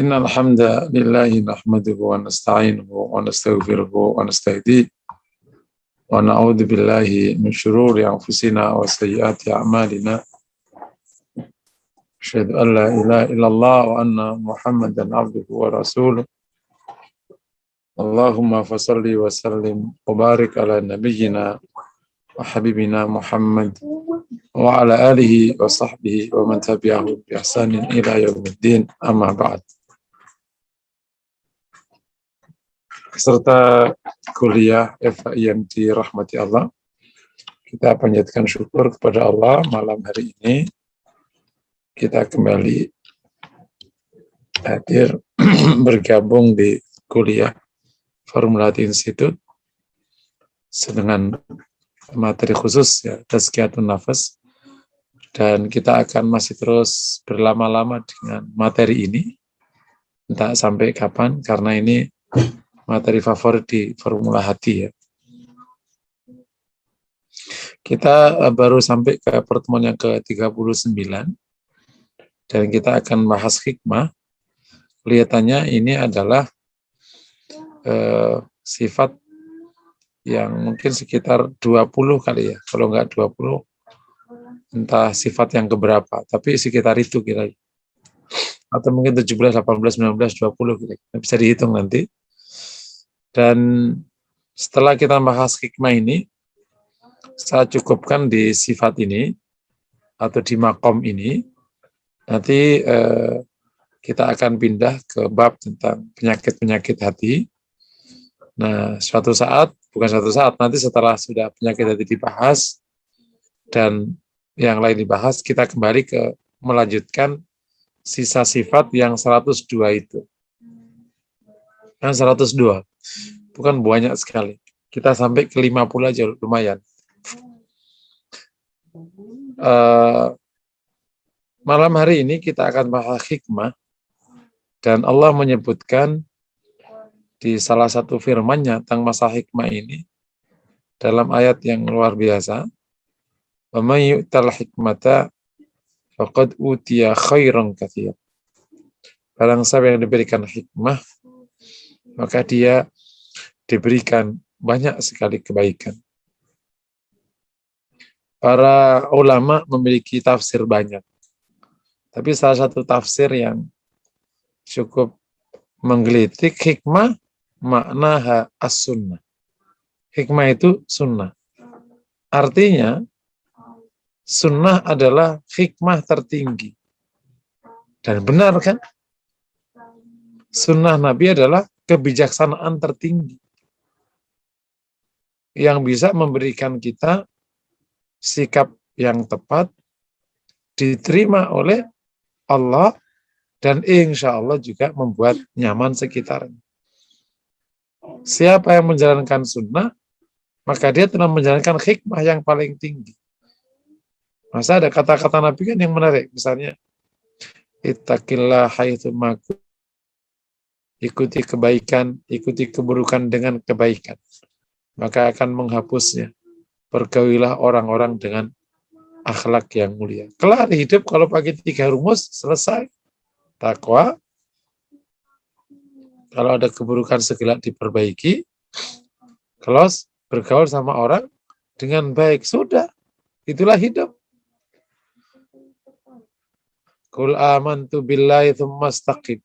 Innal hamdalillahi nahmaduhu wa nasta'inuhu wa nastaghfiruhu wa nastahdihi wa na'udzu billahi min syururi anfusina wa sayyiati a'malina. Asyhadu an la ilaha illallah wa anna Muhammadan abduhu wa rasuluh. Allahumma fashalli wa sallim wa barik ala nabiyyina wa habibina Muhammad wa ala alihi wa sahbihi wa man tabi'ahu bi ihsanin ila yaumiddin, amma ba'd. Serta kuliah Eva yang dirahmati Allah, kita panjatkan syukur kepada Allah. Malam hari ini kita kembali hadir bergabung di kuliah Formula Institute dengan materi khusus ya, Tazkiyatun Nafas, dan kita akan masih terus berlama-lama dengan materi ini entah sampai kapan, karena ini materi favorit di Formula Hati ya. Kita baru sampai ke pertemuan yang ke-39 dan kita akan bahas hikmah. Kelihatannya ini adalah sifat yang mungkin sekitar 20 kali ya. Kalau enggak 20, entah sifat yang keberapa, tapi sekitar itu kira-kira. Atau mungkin 17, 18, 19, 20 kira-kira. Bisa dihitung nanti. Dan setelah kita bahas hikmah ini, saya cukupkan di sifat ini atau di makom ini. Nanti kita akan pindah ke bab tentang penyakit-penyakit hati. Nah, nanti setelah sudah penyakit hati dibahas dan yang lain dibahas, kita kembali ke melanjutkan sisa sifat yang 102 itu. Yang 102. Bukan banyak sekali. Kita sampai ke 50 aja lumayan. Malam hari ini kita akan bahas hikmah, dan Allah menyebutkan di salah satu firman-Nya tentang masalah hikmah ini dalam ayat yang luar biasa. Wa may yu'tal hikmata faqad utiya khairan katsira. Barang siapa yang diberikan hikmah, maka dia diberikan banyak sekali kebaikan. Para ulama memiliki tafsir banyak. Tapi salah satu tafsir yang cukup menggelitik, hikmah makna as-sunnah. Hikmah itu sunnah. Artinya, sunnah adalah hikmah tertinggi. Dan benar kan? Sunnah Nabi adalah kebijaksanaan tertinggi yang bisa memberikan kita sikap yang tepat, diterima oleh Allah, dan insya Allah juga membuat nyaman sekitarnya. Siapa yang menjalankan sunnah, maka dia telah menjalankan hikmah yang paling tinggi. Masa ada kata-kata Nabi kan yang menarik, misalnya ittaqillah haitsu ma kunta, ikuti kebaikan, ikuti keburukan dengan kebaikan, maka akan menghapusnya. Bergaulilah orang-orang dengan akhlak yang mulia. Kelar hidup kalau pakai 3 rumus, selesai. Takwa, kalau ada keburukan segera diperbaiki. Kalau bergaul sama orang dengan baik, sudah. Itulah hidup. Qul amantu billahi tsumma istaqim.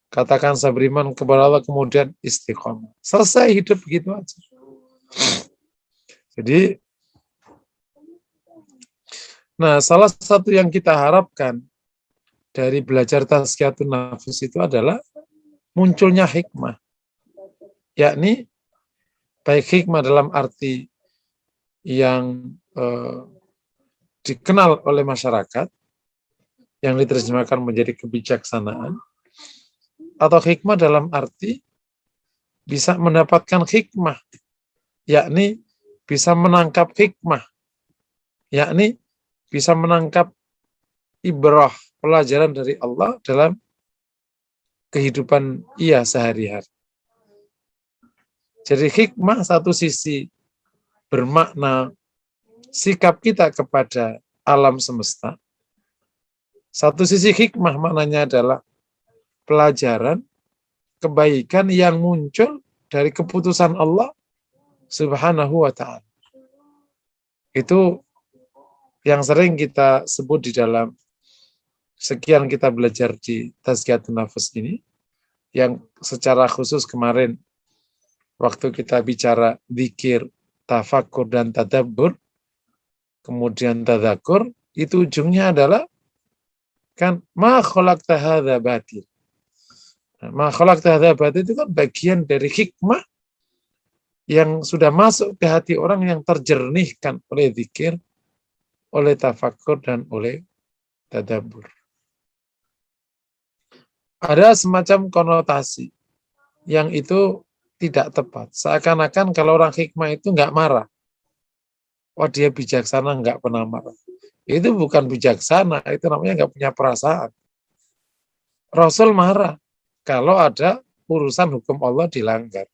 Katakan saya beriman kepada Allah, kemudian istiqomah. Selesai hidup begitu aja. Jadi, nah salah satu yang kita harapkan dari belajar Tazkiyatun Nafas itu adalah munculnya hikmah. Yakni, baik hikmah dalam arti yang dikenal oleh masyarakat, yang diterjemahkan menjadi kebijaksanaan, atau hikmah dalam arti bisa mendapatkan hikmah, yakni bisa menangkap hikmah, yakni bisa menangkap ibrah, pelajaran dari Allah dalam kehidupan ia sehari-hari. Jadi hikmah satu sisi bermakna sikap kita kepada alam semesta. Satu sisi hikmah maknanya adalah pelajaran kebaikan yang muncul dari keputusan Allah Subhanahu wa ta'ala. Itu yang sering kita sebut di dalam sekian kita belajar di Tazkiyatun Nafas ini, yang secara khusus kemarin waktu kita bicara zikir, tafakkur dan tadabbur, kemudian tadzakur, itu ujungnya adalah kan ma khalaqta hadza batil. Ma khalaqta hadza batil itu kan bagian dari hikmah yang sudah masuk ke hati orang yang terjernihkan oleh zikir, oleh tafakkur dan oleh tadabbur. Ada semacam konotasi yang itu tidak tepat. Seakan-akan kalau orang hikmah itu nggak marah. Wah, dia bijaksana, nggak pernah marah. Itu bukan bijaksana, itu namanya nggak punya perasaan. Rasul marah kalau ada urusan hukum Allah dilanggar.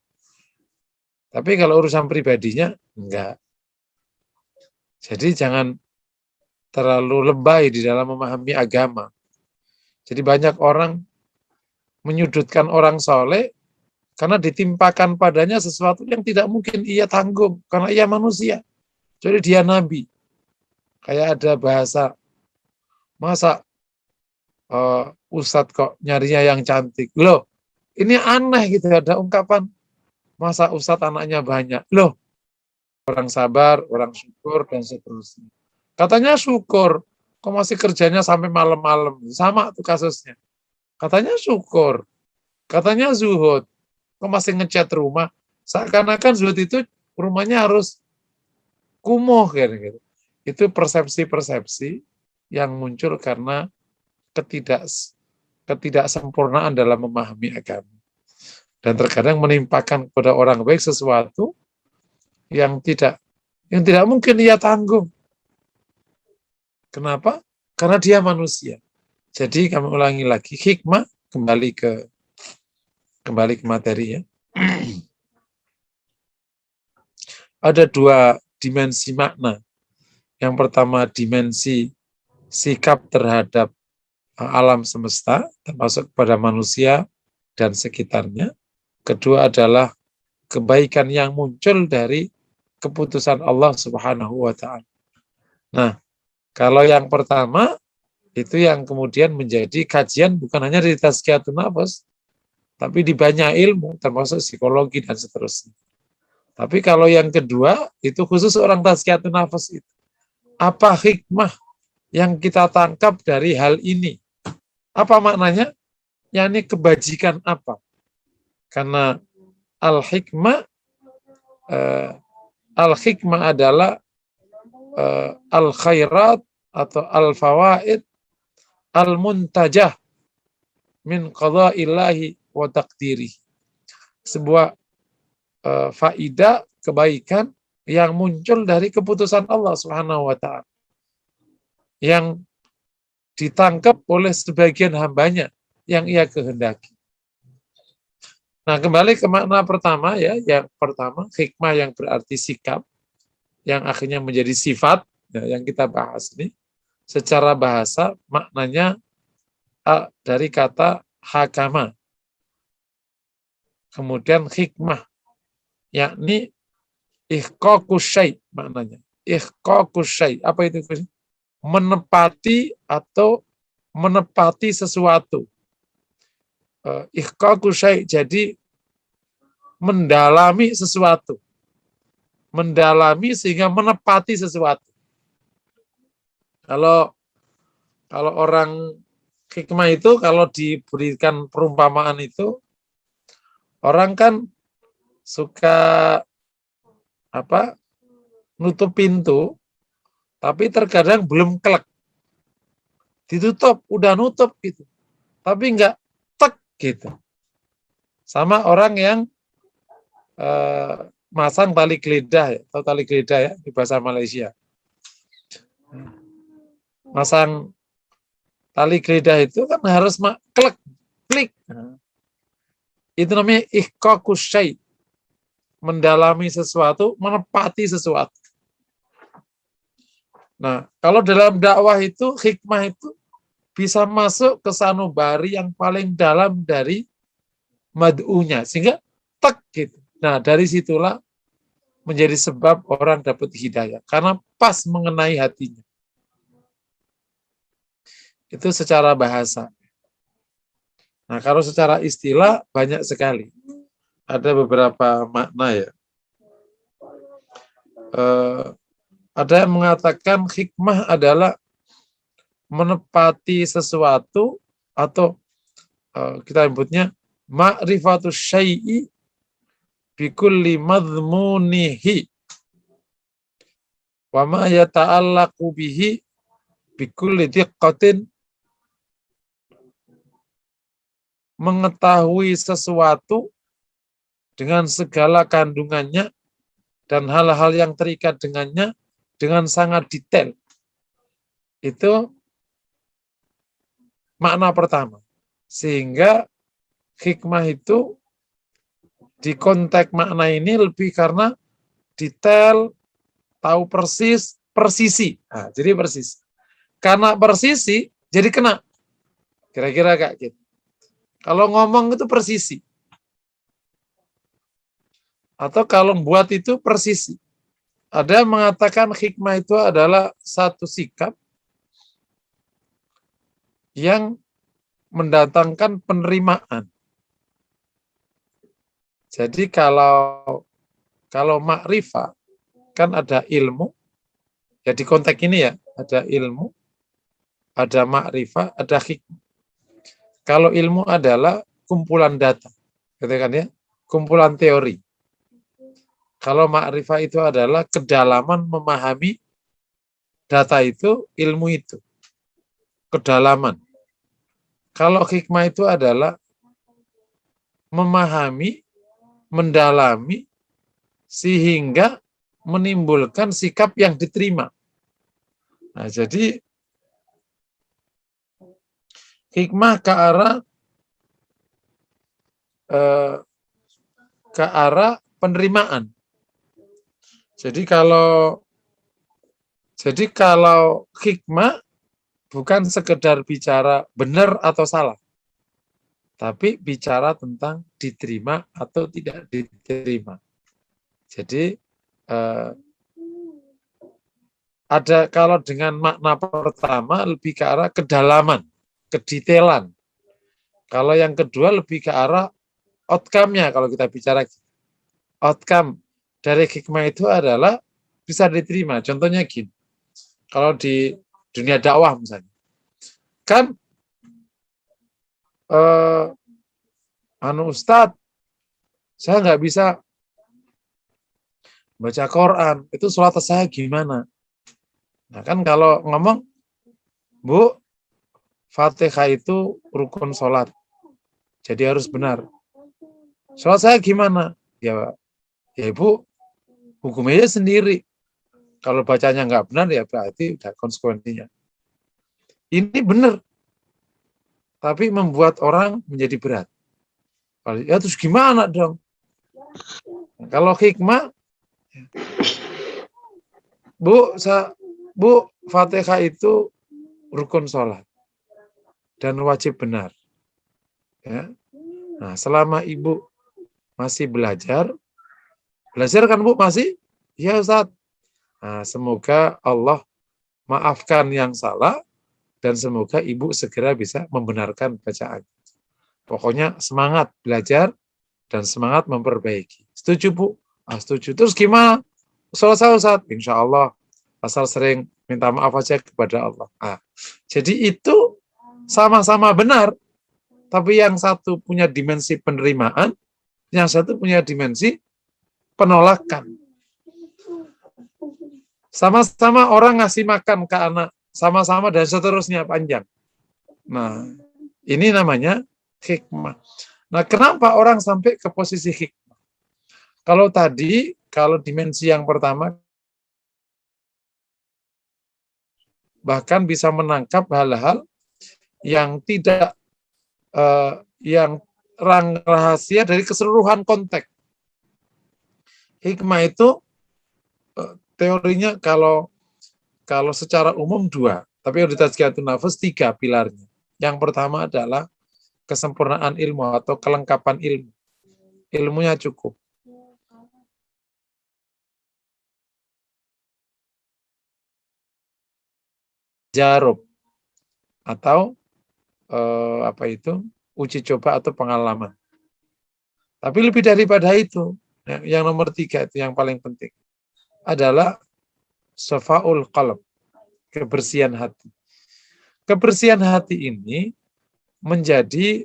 Tapi kalau urusan pribadinya, enggak. Jadi jangan terlalu lebay di dalam memahami agama. Jadi banyak orang menyudutkan orang soleh karena ditimpakan padanya sesuatu yang tidak mungkin ia tanggung karena ia manusia. Jadi dia nabi. Kayak ada bahasa, masa Ustadz kok nyarinya yang cantik. Loh, ini aneh gitu, ada ungkapan masa Ustadz anaknya banyak. Loh, orang sabar, orang syukur dan seterusnya. Katanya syukur, kok masih kerjanya sampai malam-malam. Sama tuh kasusnya. Katanya syukur, katanya zuhud, kok masih ngecat rumah. Seakan-akan zuhud itu rumahnya harus kumuh gitu. Itu persepsi-persepsi yang muncul karena ketidaksempurnaan dalam memahami agama. Dan terkadang menimpakan kepada orang baik sesuatu yang tidak mungkin ia tanggung. Kenapa? Karena dia manusia. Jadi kami ulangi lagi, hikmah kembali ke materi ya. Ada dua dimensi makna. Yang pertama dimensi sikap terhadap alam semesta, termasuk kepada manusia dan sekitarnya. Kedua adalah kebaikan yang muncul dari keputusan Allah Subhanahu wa ta'ala. Nah, kalau yang pertama itu yang kemudian menjadi kajian bukan hanya di Tazkiyatun Nafas, tapi di banyak ilmu, termasuk psikologi dan seterusnya. Tapi kalau yang kedua, itu khusus orang Tazkiyatun Nafas itu. Apa hikmah yang kita tangkap dari hal ini? Apa maknanya? Yakni kebajikan apa? Karena al-hikmah adalah al-khairat atau al-fawaid al-muntajah min qada'illahi wa taqdiri. Sebuah faidah kebaikan yang muncul dari keputusan Allah Subhanahu wa ta'ala. Yang ditangkap oleh sebagian hambanya yang ia kehendaki. Nah, kembali ke makna pertama ya, yang pertama hikmah yang berarti sikap yang akhirnya menjadi sifat ya, yang kita bahas ini secara bahasa maknanya dari kata hakama. Kemudian hikmah yakni ihqaqus syai' maknanya. Ihqaqus syai', apa itu? Menepati atau menepati sesuatu. Ihqaqus syai', jadi mendalami sesuatu. Mendalami sehingga menepati sesuatu. Kalau orang hikmah itu kalau diberikan perumpamaan itu, orang kan suka nutup pintu, tapi terkadang belum kelek. Ditutup, udah nutup gitu. Tapi enggak tek gitu. Sama orang yang masang tali geledah ya, atau tali geledah ya di bahasa Malaysia. Masang tali geledah itu kan harus klek, klik. Itu namanya ihqaqus syai'. Mendalami sesuatu, menepati sesuatu. Nah, kalau dalam dakwah itu, hikmah itu bisa masuk ke sanubari yang paling dalam dari mad'unya, sehingga tek gitu. Nah, dari situlah menjadi sebab orang dapat hidayah, karena pas mengenai hatinya. Itu secara bahasa. Nah, kalau secara istilah banyak sekali. Ada beberapa makna ya. Ada yang mengatakan hikmah adalah menepati sesuatu, atau kita sebutnya ma'rifatus syai'i bikulli madmunihi wa ma yata'allaqu bihi bikulli diqqatin. Mengetahui sesuatu dengan segala kandungannya dan hal-hal yang terikat dengannya dengan sangat detail. Itu makna pertama. Sehingga hikmah itu di konteks makna ini lebih karena detail, tahu persis, persisi. Nah, jadi persis. Karena persisi, jadi kena. Kira-kira kayak gitu. Kalau ngomong itu persisi. Atau kalau buat itu persisi. Ada yang mengatakan hikmah itu adalah satu sikap yang mendatangkan penerimaan. Jadi kalau makrifah kan ada ilmu, ya di konteks ini ya, ada ilmu, ada makrifah, ada hikmah. Kalau ilmu adalah kumpulan data, gitu kan ya, kumpulan teori. Kalau makrifah itu adalah kedalaman memahami data itu, ilmu itu, kedalaman. Kalau hikmah itu adalah memahami, mendalami, sehingga menimbulkan sikap yang diterima. Nah, jadi hikmah ke arah penerimaan. Jadi kalau hikmah bukan sekedar bicara benar atau salah, tapi bicara tentang diterima atau tidak diterima. Jadi ada, kalau dengan makna pertama lebih ke arah kedalaman, kedetailan. Kalau yang kedua lebih ke arah outcome-nya. Kalau kita bicara outcome dari hikmah itu adalah bisa diterima. Contohnya gini, kalau di dunia dakwah misalnya, kan Ustadz, saya nggak bisa baca Quran, itu sholat saya gimana? Nah kan kalau ngomong, Bu, Fatihah itu rukun sholat, jadi harus benar. Sholat saya gimana? Ya Ibu, hukumnya sendiri. Kalau bacanya nggak benar, ya berarti udah konsekuensinya. Ini benar, tapi membuat orang menjadi berat. Ya terus gimana dong? Kalau hikmah, Bu, Fatihah itu rukun sholat dan wajib benar. Ya. Nah, selama Ibu masih belajar kan Bu masih? Ya Ustaz. Nah, semoga Allah maafkan yang salah dan semoga Ibu segera bisa membenarkan bacaan. Pokoknya semangat belajar dan semangat memperbaiki. Setuju Bu? Setuju. Terus gimana? Selesai Ustaz? Insya Allah. Asal sering minta maaf aja kepada Allah. Jadi itu sama-sama benar. Tapi yang satu punya dimensi penerimaan, yang satu punya dimensi penolakan. Sama-sama orang ngasih makan ke anak, sama-sama dan seterusnya panjang. Nah, ini namanya hikmah. Nah, kenapa orang sampai ke posisi hikmah? Kalau dimensi yang pertama, bahkan bisa menangkap hal-hal yang tidak yang rahasia dari keseluruhan konteks. Hikmah itu teorinya kalau secara umum dua, Tapi untuk tazkiyatun nafs 3 pilarnya. Yang pertama adalah kesempurnaan ilmu atau kelengkapan ilmu. Ilmunya cukup. Jarub atau uji coba atau pengalaman. Tapi lebih daripada itu, yang nomor 3 itu yang paling penting adalah safaul qalb, kebersihan hati. Kebersihan hati ini menjadi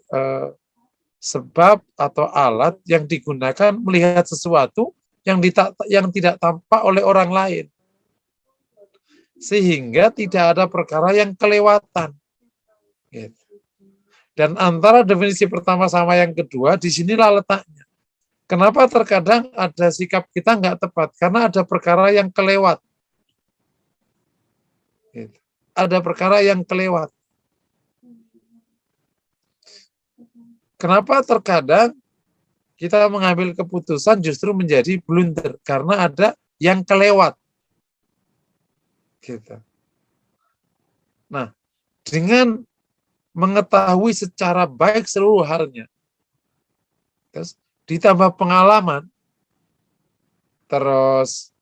sebab atau alat yang digunakan melihat sesuatu yang tidak tampak oleh orang lain. Sehingga tidak ada perkara yang kelewatan. Gitu. Dan antara definisi pertama sama yang kedua, disinilah letaknya. Kenapa terkadang ada sikap kita nggak tepat? Karena ada perkara yang kelewat. Gitu. Ada perkara yang kelewat. Kenapa terkadang kita mengambil keputusan justru menjadi blunder? Karena ada yang kelewat. Gitu. Nah, dengan mengetahui secara baik seluruh halnya, terus ditambah pengalaman, terus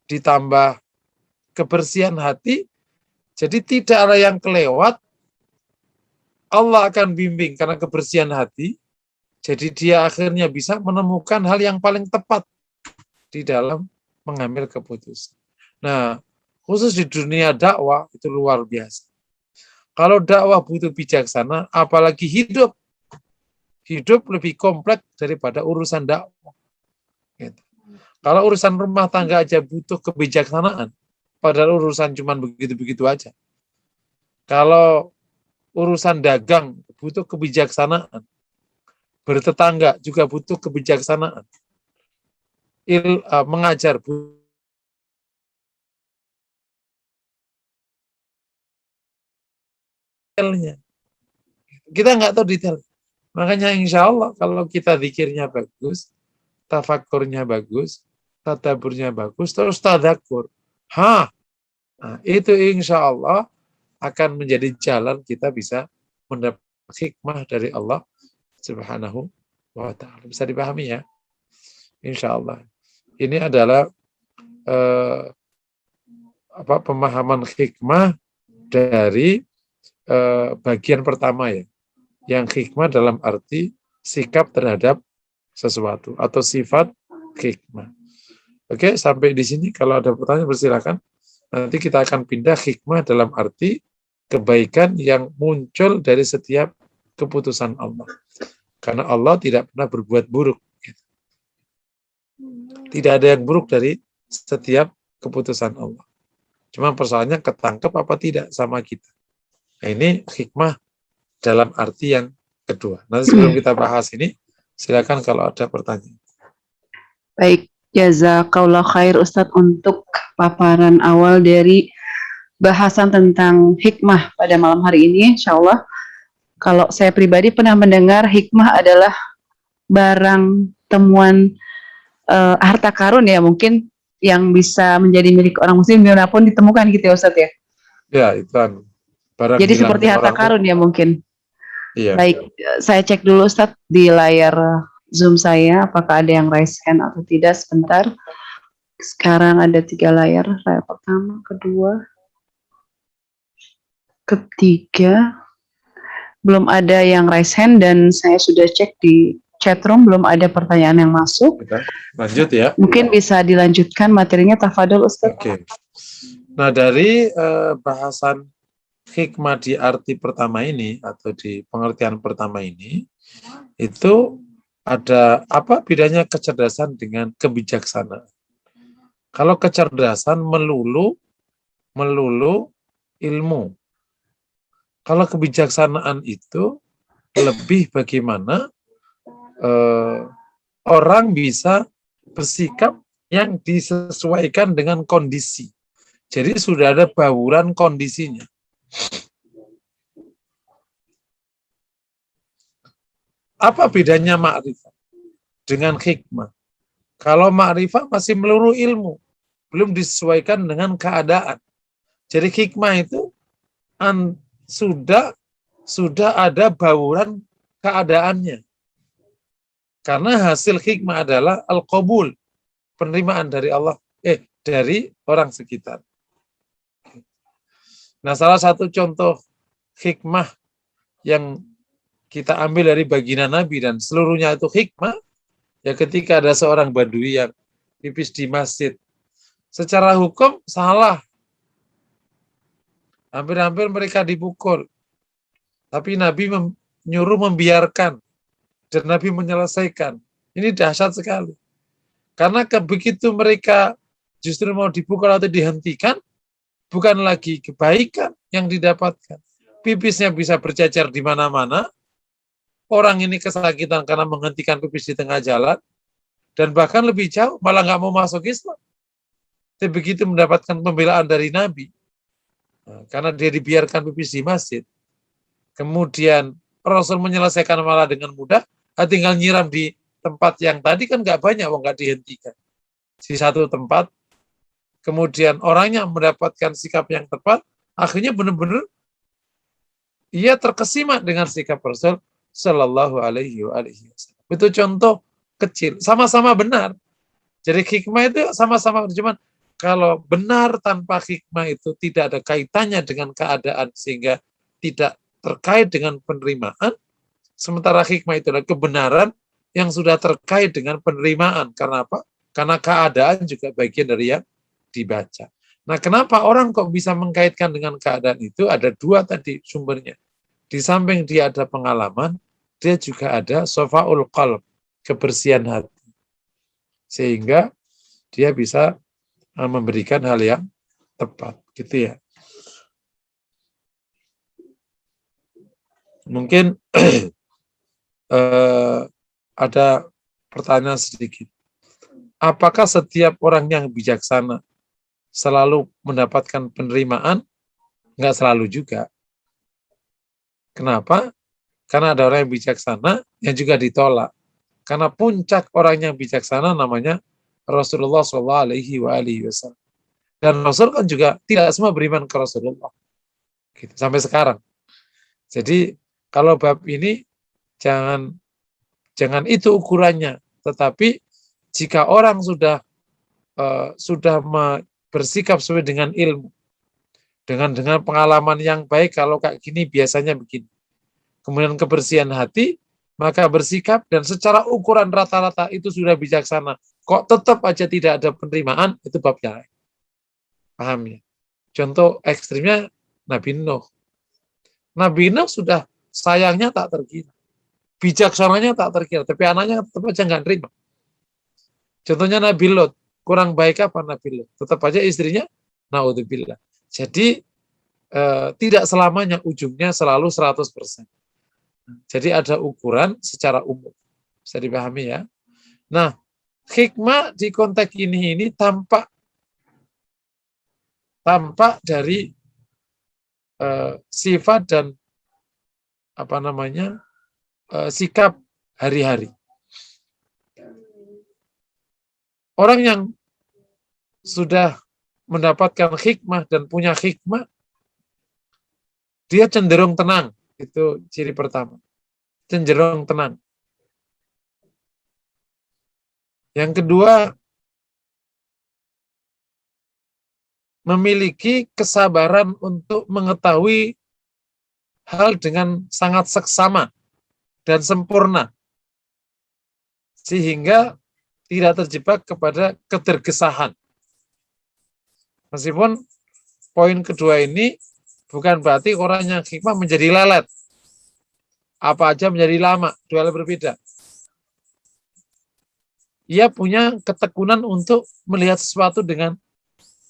ditambah kebersihan hati, jadi tidak ada yang kelewat, Allah akan bimbing karena kebersihan hati, jadi dia akhirnya bisa menemukan hal yang paling tepat di dalam mengambil keputusan. Nah, khusus di dunia dakwah itu luar biasa. Kalau dakwah butuh bijaksana, apalagi hidup. Hidup lebih kompleks daripada urusan dakwah. Gitu. Kalau urusan rumah tangga aja butuh kebijaksanaan, padahal urusan cuma begitu-begitu aja. Kalau urusan dagang butuh kebijaksanaan, bertetangga juga butuh kebijaksanaan. Mengajar detailnya. Kita nggak tahu detail. Makanya insya Allah kalau kita zikirnya bagus, tafakurnya bagus, tadaburnya bagus, terus tadakur. Nah, itu insya Allah akan menjadi jalan kita bisa mendapat hikmah dari Allah Subhanahu wa ta'ala. Bisa dipahami ya? Insya Allah. Ini adalah pemahaman hikmah dari bagian pertama ya. Yang hikmah dalam arti sikap terhadap sesuatu atau sifat hikmah. Oke, sampai di sini. Kalau ada pertanyaan persilakan. Nanti kita akan pindah hikmah dalam arti kebaikan yang muncul dari setiap keputusan Allah. Karena Allah tidak pernah berbuat buruk. Tidak ada yang buruk dari setiap keputusan Allah. Cuma persoalannya ketangkep apa tidak sama kita. Nah, ini hikmah dalam arti yang kedua. Nanti sebelum kita bahas ini, silakan kalau ada pertanyaan. Baik, jazakallah khair Ustadz untuk paparan awal dari bahasan tentang hikmah pada malam hari ini. Insya Allah, kalau saya pribadi pernah mendengar hikmah adalah barang temuan harta karun ya, mungkin yang bisa menjadi milik orang muslim dimanapun ditemukan gitu ya Ustadz ya? Ya, itu kan. Jadi seperti harta karun ya mungkin? Iya. Baik, saya cek dulu Ustadz di layar Zoom saya, apakah ada yang raise hand atau tidak, sebentar. Sekarang ada 3 layar, layar pertama, kedua, ketiga. Belum ada yang raise hand dan saya sudah cek di chat room, belum ada pertanyaan yang masuk. Kita lanjut ya. Mungkin bisa dilanjutkan materinya, tafadhol Ustadz. Oke. Nah, dari bahasan hikmah di arti pertama ini atau di pengertian pertama ini, itu ada apa bedanya kecerdasan dengan kebijaksanaan? Kalau kecerdasan melulu ilmu. Kalau kebijaksanaan itu lebih bagaimana orang bisa bersikap yang disesuaikan dengan kondisi. Jadi sudah ada bauran kondisinya. Apa bedanya ma'rifah dengan hikmah? Kalau ma'rifah masih melulu ilmu, belum disesuaikan dengan keadaan. Jadi hikmah itu sudah ada bauran keadaannya. Karena hasil hikmah adalah al-qabul, penerimaan dari Allah, dari orang sekitar. Nah, salah satu contoh hikmah yang kita ambil dari baginda Nabi dan seluruhnya itu hikmah, ya ketika ada seorang badui yang pipis di masjid. Secara hukum salah. Hampir-hampir mereka dipukul. Tapi Nabi menyuruh membiarkan. Dan Nabi menyelesaikan. Ini dahsyat sekali. Karena begitu mereka justru mau dipukul atau dihentikan, bukan lagi kebaikan yang didapatkan. Pipisnya bisa bercecer di mana-mana. Orang ini kesakitan karena menghentikan pipis di tengah jalan. Dan bahkan lebih jauh, malah nggak mau masuk Islam. Tapi begitu mendapatkan pembelaan dari Nabi, karena dia dibiarkan pipis di masjid, kemudian Rasul menyelesaikan malah dengan mudah, tinggal nyiram di tempat yang tadi kan nggak banyak, nggak dihentikan. Di satu tempat, kemudian orangnya mendapatkan sikap yang tepat, akhirnya benar-benar ia terkesima dengan sikap Rasul Shallallahu Alaihi Wasallam. Itu contoh kecil, sama-sama benar. Jadi hikmah itu sama-sama, cuman kalau benar tanpa hikmah itu tidak ada kaitannya dengan keadaan sehingga tidak terkait dengan penerimaan. Sementara hikmah itu adalah kebenaran yang sudah terkait dengan penerimaan. Karena apa? Karena keadaan juga bagian dari yang dibaca. Nah, kenapa orang kok bisa mengkaitkan dengan keadaan itu? Ada dua tadi sumbernya. Di samping dia ada pengalaman, dia juga ada sofaul qalb, kebersihan hati. Sehingga dia bisa memberikan hal yang tepat, gitu ya. Mungkin ada pertanyaan sedikit. Apakah setiap orang yang bijaksana selalu mendapatkan penerimaan? Enggak selalu juga. Kenapa? Karena ada orang yang bijaksana yang juga ditolak. Karena puncak orang yang bijaksana namanya Rasulullah SAW. Dan Rasul kan juga tidak semua beriman ke Rasulullah. Gitu, sampai sekarang. Jadi kalau bab ini jangan itu ukurannya. Tetapi jika orang sudah bersikap sesuai dengan ilmu, dengan pengalaman yang baik, kalau kayak gini biasanya begini. Kemudian kebersihan hati, maka bersikap dan secara ukuran rata-rata itu sudah bijaksana. Kok tetap aja tidak ada penerimaan, itu babnya lain. Paham ya? Contoh ekstrimnya Nabi Nuh. Nabi Nuh sudah sayangnya tak terkira. Bijaksananya tak terkira, tapi anaknya tetap aja nggak terima. Contohnya Nabi Lot. Kurang baik apa Nabi Lot? Tetap aja istrinya, naudzubillah. Jadi tidak selamanya ujungnya selalu 100%. Jadi ada ukuran secara umum. Bisa dipahami ya. Nah, hikmah di konteks ini tampak dari sifat dan sikap hari-hari. Orang yang sudah mendapatkan hikmah dan punya hikmah, dia cenderung tenang. Itu ciri pertama. Cenderung tenang. Yang kedua, memiliki kesabaran untuk mengetahui hal dengan sangat seksama dan sempurna. Sehingga tidak terjebak kepada ketergesahan. Meskipun poin kedua ini bukan berarti orang yang hikmah menjadi lelet. Apa aja menjadi lama, dua hal berbeda. Ia punya ketekunan untuk melihat sesuatu dengan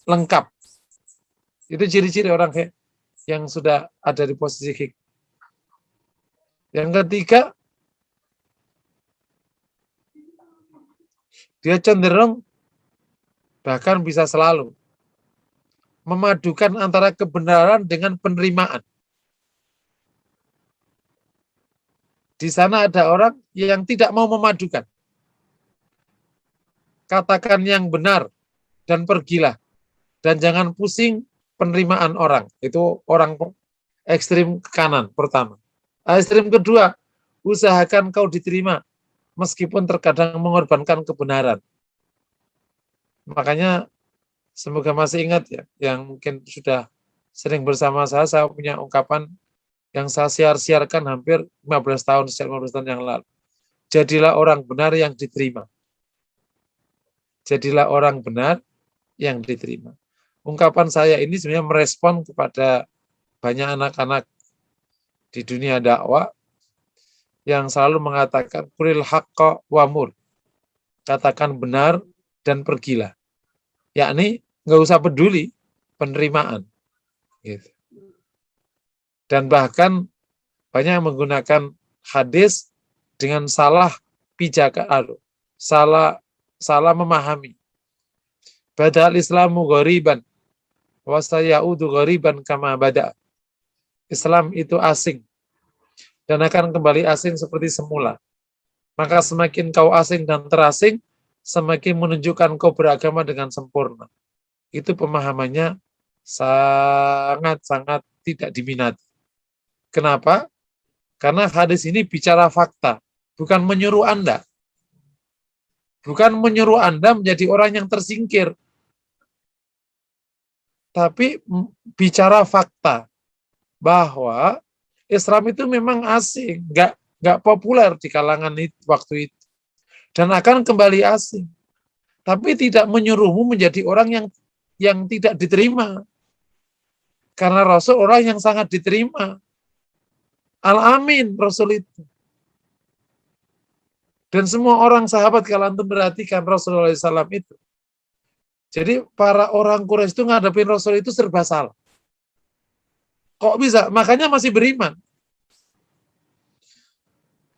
lengkap. Itu ciri-ciri orang yang sudah ada di posisi hikmah. Yang ketiga, dia cenderung bahkan bisa selalu memadukan antara kebenaran dengan penerimaan. Di sana ada orang yang tidak mau memadukan. Katakan yang benar dan pergilah. Dan jangan pusing penerimaan orang. Itu orang Ekstrim ke kanan pertama. Ekstrim kedua, usahakan kau diterima meskipun terkadang mengorbankan kebenaran. Makanya semoga masih ingat ya, yang mungkin sudah sering bersama saya punya ungkapan yang saya siarkan hampir 15 tahun, sejak 15 tahun yang lalu. Jadilah orang benar yang diterima. Jadilah orang benar yang diterima. Ungkapan saya ini sebenarnya merespon kepada banyak anak-anak di dunia dakwah yang selalu mengatakan qulil haqqa wamur. Katakan benar dan pergilah. Yakni nggak usah peduli penerimaan. Gitu. Dan bahkan banyak yang menggunakan hadis dengan salah pijakan, salah memahami. Badal Islamu ghariban wa sayaudu ghariban kama bada. Islam itu asing dan akan kembali asing seperti semula. Maka semakin kau asing dan terasing, semakin menunjukkan kau beragama dengan sempurna. Itu pemahamannya sangat-sangat tidak diminati. Kenapa? Karena hadis ini bicara fakta, bukan menyuruh Anda. Bukan menyuruh Anda menjadi orang yang tersingkir. Tapi bicara fakta bahwa Islam itu memang asing, nggak populer di kalangan waktu itu, dan akan kembali asing. Tapi tidak menyuruhmu menjadi orang yang tidak diterima. Karena Rasul orang yang sangat diterima. Al-Amin Rasul itu. Dan semua orang sahabat kalau antum perhatikan Rasulullah SAW itu. Jadi para orang Quraisy itu ngadepin Rasul itu serba salah. Kok bisa? Makanya masih beriman.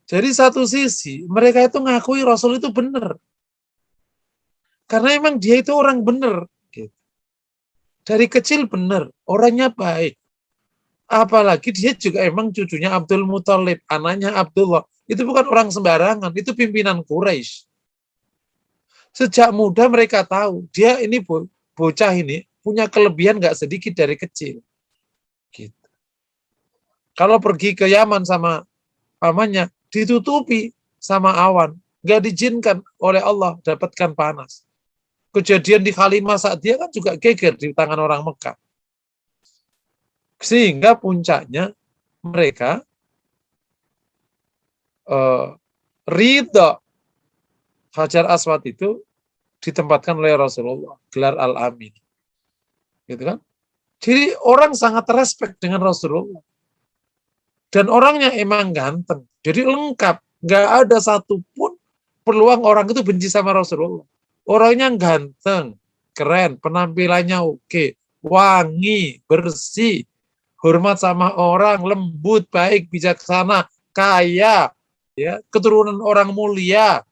Jadi satu sisi mereka itu ngakui Rasul itu benar. Karena emang dia itu orang benar. Dari kecil benar, orangnya baik. Apalagi dia juga emang cucunya Abdul Muthalib, anaknya Abdullah. Itu bukan orang sembarangan, itu pimpinan Quraisy. Sejak muda mereka tahu, dia ini bocah ini punya kelebihan gak sedikit dari kecil. Gitu. Kalau pergi ke Yaman sama pamannya, ditutupi sama awan. Gak diizinkan oleh Allah dapatkan panas. Kejadian di Halimah saat dia kan juga geger di tangan orang Mekah. Sehingga puncaknya mereka ridho Hajar Aswad itu ditempatkan oleh Rasulullah, gelar Al-Amin. Gitu kan? Jadi orang sangat respect dengan Rasulullah. Dan orangnya emang ganteng. Jadi lengkap. Nggak ada satupun peluang orang itu benci sama Rasulullah. Orangnya ganteng, keren, penampilannya oke, wangi, bersih, hormat sama orang, lembut, baik, bijaksana, kaya, ya, keturunan orang mulia.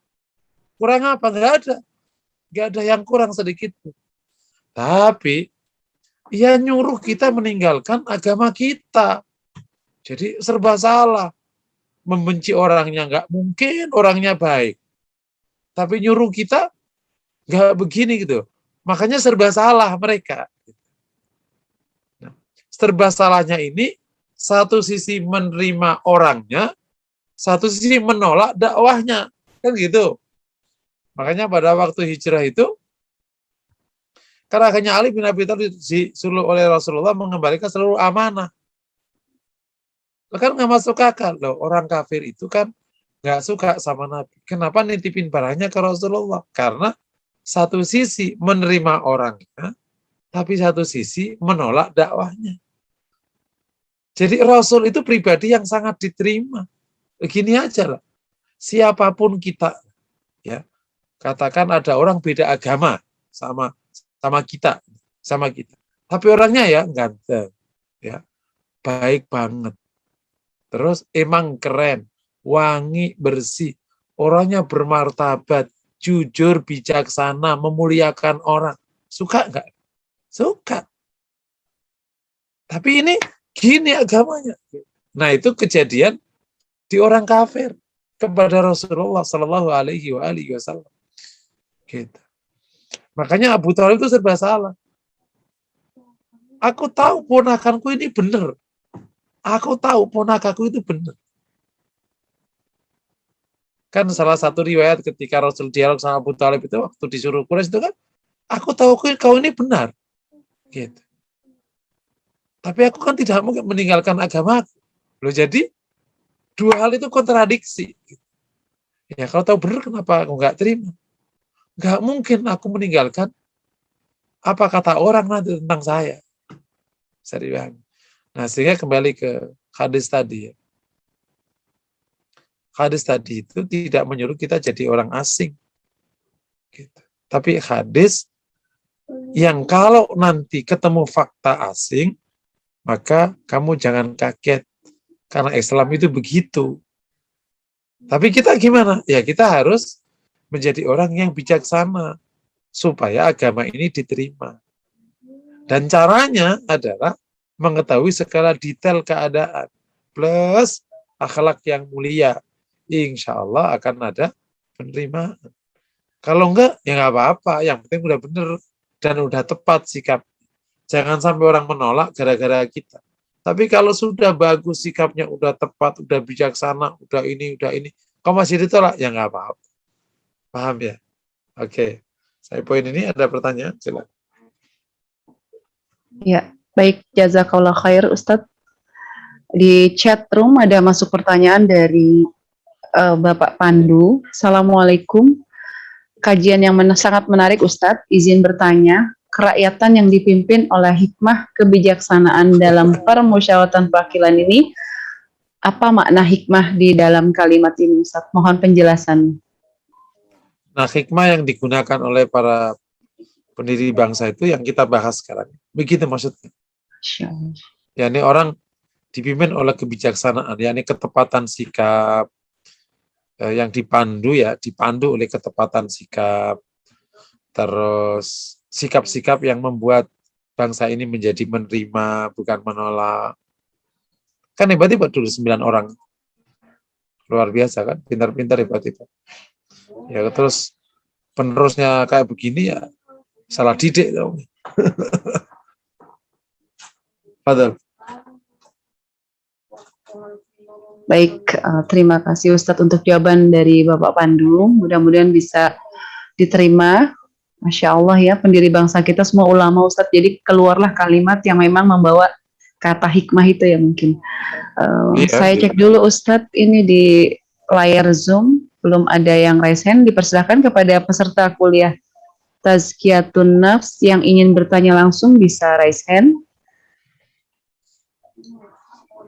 Kurang apa? Nggak ada. Nggak ada yang kurang sedikit. Tapi ia nyuruh kita meninggalkan agama kita. Jadi serba salah. Membenci orangnya nggak mungkin orangnya baik. Tapi nyuruh kita nggak begini gitu. Makanya serba salah mereka. Nah, serba salahnya ini satu sisi menerima orangnya, satu sisi menolak dakwahnya. Kan gitu. Makanya pada waktu hijrah itu, karena hanya Ali bin Abi Thalib disuruh oleh Rasulullah mengembalikan seluruh amanah. Kan nggak masuk akal loh. Orang kafir itu kan nggak suka sama Nabi. Kenapa nitipin barangnya ke Rasulullah? Karena satu sisi menerima orangnya, tapi satu sisi menolak dakwahnya. Jadi Rasul itu pribadi yang sangat diterima. Begini aja lah. Siapapun kita, ya, katakan ada orang beda agama sama kita. Tapi orangnya ya ganteng, ya, baik banget. Terus emang keren, wangi, bersih, orangnya bermartabat, jujur, bijaksana, memuliakan orang. Suka nggak? Suka. Tapi ini gini agamanya. Nah itu kejadian di orang kafir kepada Rasulullah Shallallahu Alaihi Wasallam. Gitu. Makanya Abu Thalib itu serba salah. Aku tahu ponakanku ini benar. Aku tahu ponakaku itu benar. Kan salah satu riwayat ketika Rasul dialog sama Abu Talib itu waktu disuruh Quraisy itu kan, aku tahu kau ini benar. Gitu. Tapi aku kan tidak mungkin meninggalkan agamaku. Loh, jadi dua hal itu kontradiksi. Ya kalau tahu benar kenapa aku nggak terima? Nggak mungkin aku meninggalkan apa kata orang nanti tentang saya. Serius. Nah, sehingga kembali ke hadis tadi ya. Hadis tadi itu tidak menyuruh kita jadi orang asing. Gitu. Tapi hadis yang kalau nanti ketemu fakta asing, maka kamu jangan kaget. Karena Islam itu begitu. Tapi kita gimana? Ya kita harus menjadi orang yang bijaksana supaya agama ini diterima. Dan caranya adalah mengetahui segala detail keadaan plus akhlak yang mulia. Insya Allah akan ada penerimaan. Kalau enggak, ya nggak apa-apa. Yang penting udah benar dan udah tepat sikap. Jangan sampai orang menolak gara-gara kita. Tapi kalau sudah bagus sikapnya, udah tepat, udah bijaksana, udah ini, kok masih ditolak, ya nggak apa-apa. Paham ya? Oke. Saya poin ini ada pertanyaan, silakan. Ya, baik, jazakallah khair Ustadz. Di chat room ada masuk pertanyaan dari Bapak Pandu. Assalamualaikum. Kajian yang sangat menarik Ustadz. Izin bertanya, kerakyatan yang dipimpin oleh hikmah kebijaksanaan dalam permusyawaratan perwakilan ini, apa makna hikmah di dalam kalimat ini Ustadz? Mohon penjelasan. Nah, hikmah yang digunakan oleh para pendiri bangsa itu yang kita bahas sekarang. Begitu maksudnya. Ya, ini orang dipimpin oleh kebijaksanaan, yakni ketepatan sikap, yang dipandu oleh ketepatan sikap, terus sikap-sikap yang membuat bangsa ini menjadi menerima, bukan menolak. Kan hebat-hebat dulu 9 orang. Luar biasa kan, pintar-pintar hebat-hebat. Ya terus penerusnya kayak begini ya salah didik dong. Padahal. Baik, terima kasih Ustadz untuk jawaban dari Bapak Pandu. Mudah-mudahan bisa diterima. Masya Allah ya, pendiri bangsa kita semua ulama Ustadz. Jadi keluarlah kalimat yang memang membawa kata hikmah itu ya mungkin. Saya cek dulu Ustadz, ini di layar Zoom belum ada yang raise hand. Dipersilakan kepada peserta kuliah Tazkiyatun Nafs yang ingin bertanya langsung bisa raise hand.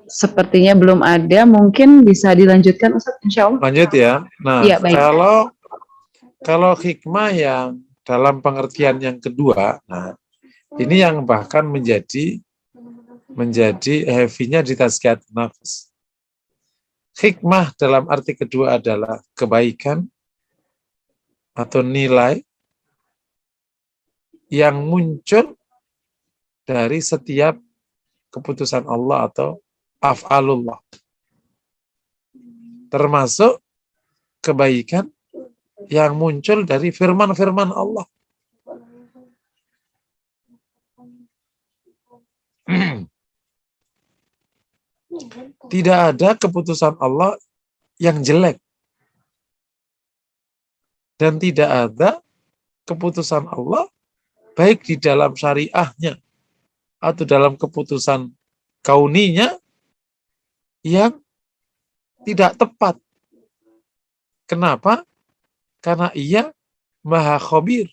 Sepertinya belum ada, mungkin bisa dilanjutkan Ustadz, insya Allah. Lanjut ya. Nah, ya, kalau hikmah yang dalam pengertian yang kedua, nah ini yang bahkan menjadi heavy-nya di Tazkiyatun Nafs. Hikmah dalam arti kedua adalah kebaikan atau nilai yang muncul dari setiap keputusan Allah atau af'alullah. Termasuk kebaikan yang muncul dari firman-firman Allah. Tidak ada keputusan Allah yang jelek. Dan tidak ada keputusan Allah baik di dalam syariahnya atau dalam keputusan kauninya yang tidak tepat. Kenapa? Karena ia maha khabir,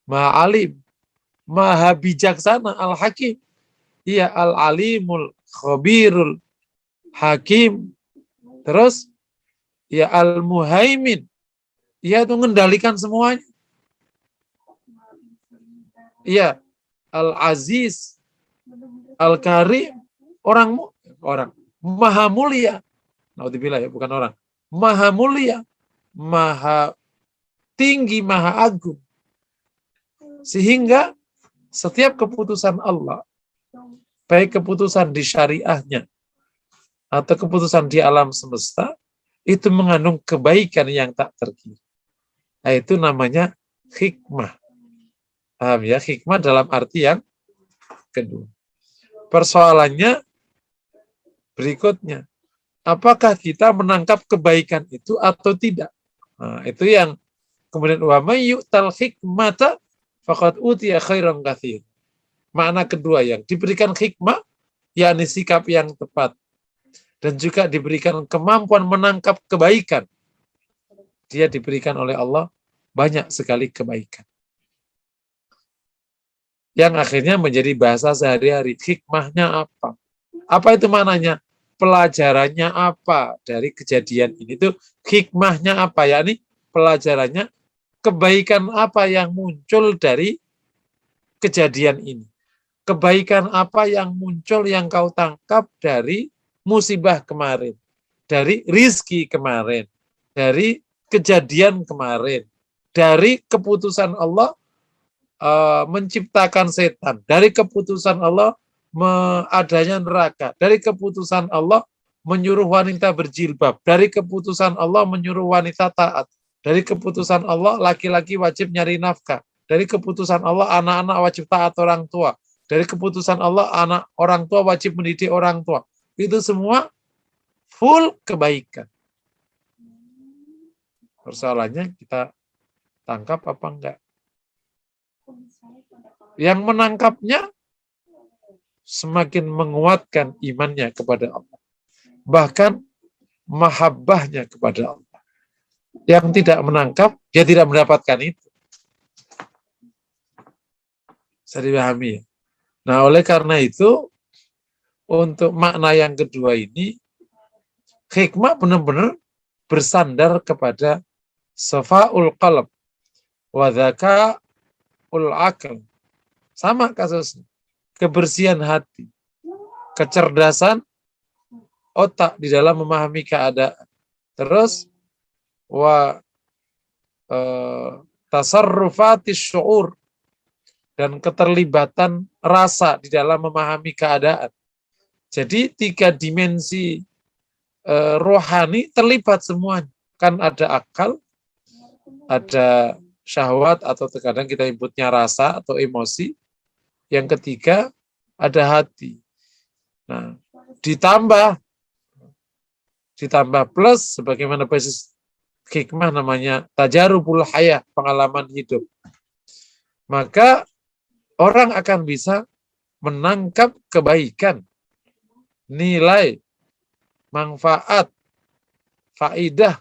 maha alim, maha bijaksana, al-hakim. Ia al-alimul khabirul hakim. Terus ia al-muhaimin. Ia itu mengendalikan semuanya. Ia al-aziz, al-karim, orang maha mulia. Naudzubillah ya, bukan orang. Maha mulia, maha tinggi, maha agung. Sehingga setiap keputusan Allah, baik keputusan di syariahnya atau keputusan di alam semesta, itu mengandung kebaikan yang tak terkira. Nah, itu namanya hikmah. Paham ya? Hikmah dalam arti yang kedua. Persoalannya, berikutnya. Apakah kita menangkap kebaikan itu atau tidak? Nah, itu yang kemudian wa may yu'tal hikmata faqad utiya khairan katsir. Makna kedua yang diberikan hikmah, yakni sikap yang tepat, dan juga diberikan kemampuan menangkap kebaikan. Dia diberikan oleh Allah banyak sekali kebaikan. Yang akhirnya menjadi bahasa sehari-hari. Hikmahnya apa? Apa itu maknanya? Pelajarannya apa dari kejadian ini? Itu hikmahnya apa? Yakni pelajarannya kebaikan apa yang muncul dari kejadian ini? Kebaikan apa yang muncul yang kau tangkap dari musibah kemarin? Dari rizki kemarin? Dari kejadian kemarin? Dari keputusan Allah menciptakan setan, dari keputusan Allah adanya neraka, dari keputusan Allah menyuruh wanita berjilbab, dari keputusan Allah menyuruh wanita taat, dari keputusan Allah laki-laki wajib nyari nafkah, dari keputusan Allah anak-anak wajib taat orang tua, dari keputusan Allah anak orang tua wajib mendidik orang tua. Itu semua full kebaikan. Persoalannya kita tangkap apa enggak? Yang menangkapnya semakin menguatkan imannya kepada Allah. Bahkan mahabbahnya kepada Allah. Yang tidak menangkap, dia tidak mendapatkan itu. Bisa dipahami ya? Nah, oleh karena itu, untuk makna yang kedua ini, hikmah benar-benar bersandar kepada safa'ul qalb wa dzaka'ul aql. Sama kasusnya. Kebersihan hati, kecerdasan otak di dalam memahami keadaan. Terus tasarrufatis syu'ur, dan keterlibatan rasa di dalam memahami keadaan. Jadi 3 dimensi rohani terlibat semuanya. Kan ada akal, ada syahwat atau terkadang kita sebutnya rasa atau emosi. Yang ketiga ada hati. Nah, ditambah plus sebagaimana basis hikmah namanya tajarubul hayah, pengalaman hidup. Maka orang akan bisa menangkap kebaikan, nilai, manfaat, faidah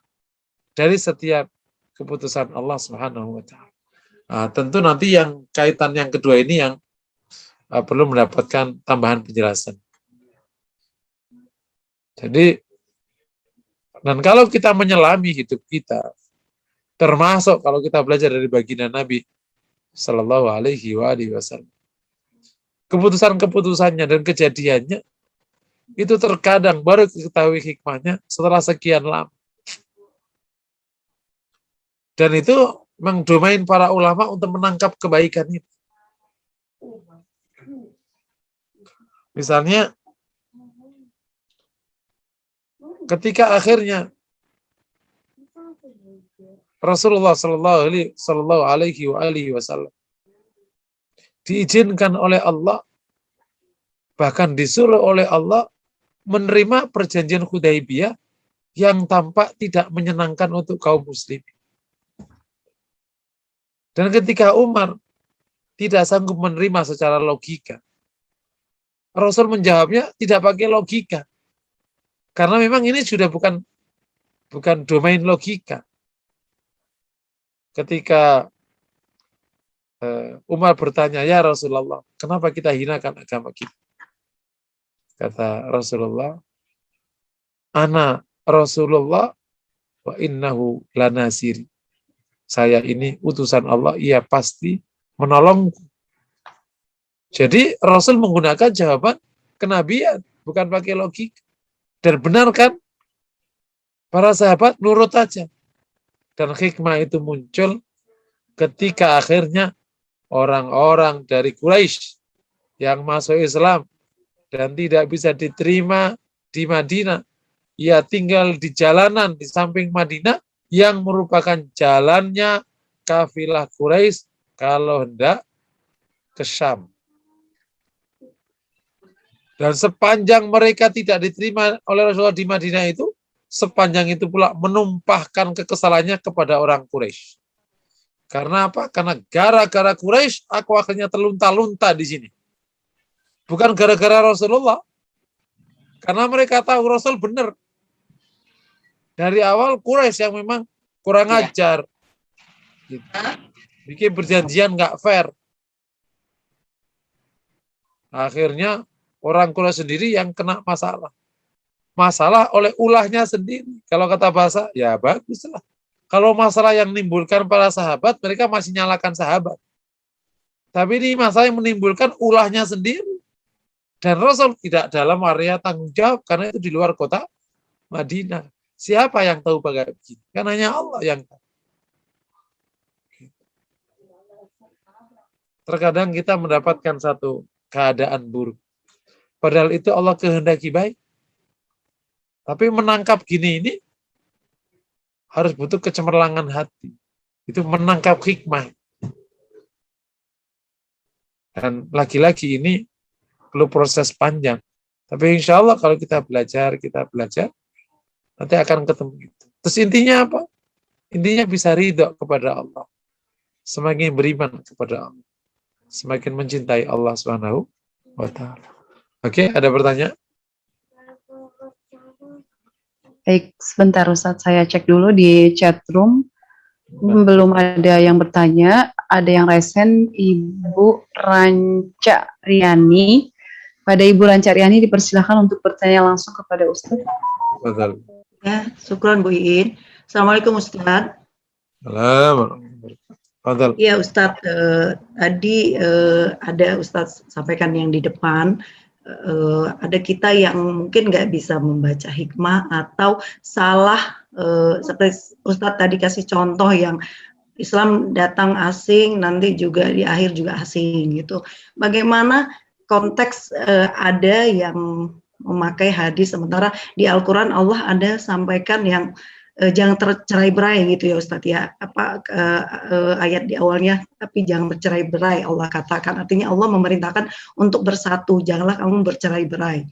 dari setiap keputusan Allah Subhanahu wa taala. Nah, tentu nanti yang kaitan yang kedua ini yang perlu mendapatkan tambahan penjelasan. Jadi, dan kalau kita menyelami hidup kita, termasuk kalau kita belajar dari baginda Nabi Sallallahu Alaihi Wasallam, keputusan-keputusannya dan kejadiannya itu terkadang baru diketahui hikmahnya setelah sekian lama. Dan itu memang domain para ulama untuk menangkap kebaikan itu. Misalnya, ketika akhirnya Rasulullah Sallallahu Alaihi Wasallam diizinkan oleh Allah, bahkan disuruh oleh Allah menerima perjanjian Hudaibiyah yang tampak tidak menyenangkan untuk kaum muslimin. Dan ketika Umar tidak sanggup menerima secara logika, Rasul menjawabnya tidak pakai logika. Karena memang ini sudah bukan domain logika. Ketika Umar bertanya, ya Rasulullah, kenapa kita hinakan agama kita? Kata Rasulullah, ana Rasulullah wa innahu lanasiri. Saya ini utusan Allah, ia pasti menolongku. Jadi Rasul menggunakan jawaban kenabian, bukan pakai logika. Dan benar kan? Para sahabat nurut aja. Dan hikmah itu muncul ketika akhirnya orang-orang dari Quraisy yang masuk Islam dan tidak bisa diterima di Madinah, ia tinggal di jalanan di samping Madinah yang merupakan jalannya kafilah Quraisy kalau hendak ke Syam. Dan sepanjang mereka tidak diterima oleh Rasulullah di Madinah itu, sepanjang itu pula menumpahkan kekesalannya kepada orang Quraisy. Karena apa? Karena gara-gara Quraisy aku akhirnya terlunta-lunta di sini. Bukan gara-gara Rasulullah. Karena mereka tahu Rasul benar. Dari awal Quraisy yang memang kurang ajar. Gitu. Bikin perjanjian nggak fair. Akhirnya orang Quraisy sendiri yang kena masalah. Masalah oleh ulahnya sendiri. Kalau kata bahasa, ya baguslah. Kalau masalah yang menimbulkan para sahabat, mereka masih nyalakan sahabat. Tapi ini masalah yang menimbulkan ulahnya sendiri. Dan Rasul tidak dalam area tanggung jawab, karena itu di luar kota Madinah. Siapa yang tahu bagaimana begini? Kan hanya Allah yang tahu. Terkadang kita mendapatkan satu keadaan buruk. Padahal itu Allah kehendaki baik. Tapi menangkap gini ini harus butuh kecemerlangan hati. Itu menangkap hikmah. Dan lagi-lagi ini perlu proses panjang. Tapi insya Allah kalau kita belajar, nanti akan ketemu itu. Terus intinya apa? Intinya bisa ridho kepada Allah. Semakin beriman kepada Allah. Semakin mencintai Allah Subhanahu wa Ta'ala. Oke, ada pertanyaan? Baik, sebentar Ustadz, saya cek dulu di chat room. Belum ada yang bertanya. Ada yang resen, Ibu Ranca Riani. Pada Ibu Ranca Riani dipersilahkan untuk bertanya langsung kepada Ustadz. Betul. Ya, syukran Bu Iin. Assalamualaikum Ustadz. Betul. Iya Ustadz, tadi ada Ustadz sampaikan yang di depan, ada kita yang mungkin nggak bisa membaca hikmah atau salah, seperti Ustadz tadi kasih contoh yang Islam datang asing, nanti juga di akhir juga asing gitu. Bagaimana konteks ada yang memakai hadis, sementara di Al-Quran Allah ada sampaikan yang jangan tercerai-berai gitu ya Ustadz ya, ayat di awalnya, tapi jangan bercerai-berai Allah katakan, artinya Allah memerintahkan untuk bersatu, janganlah kamu bercerai-berai.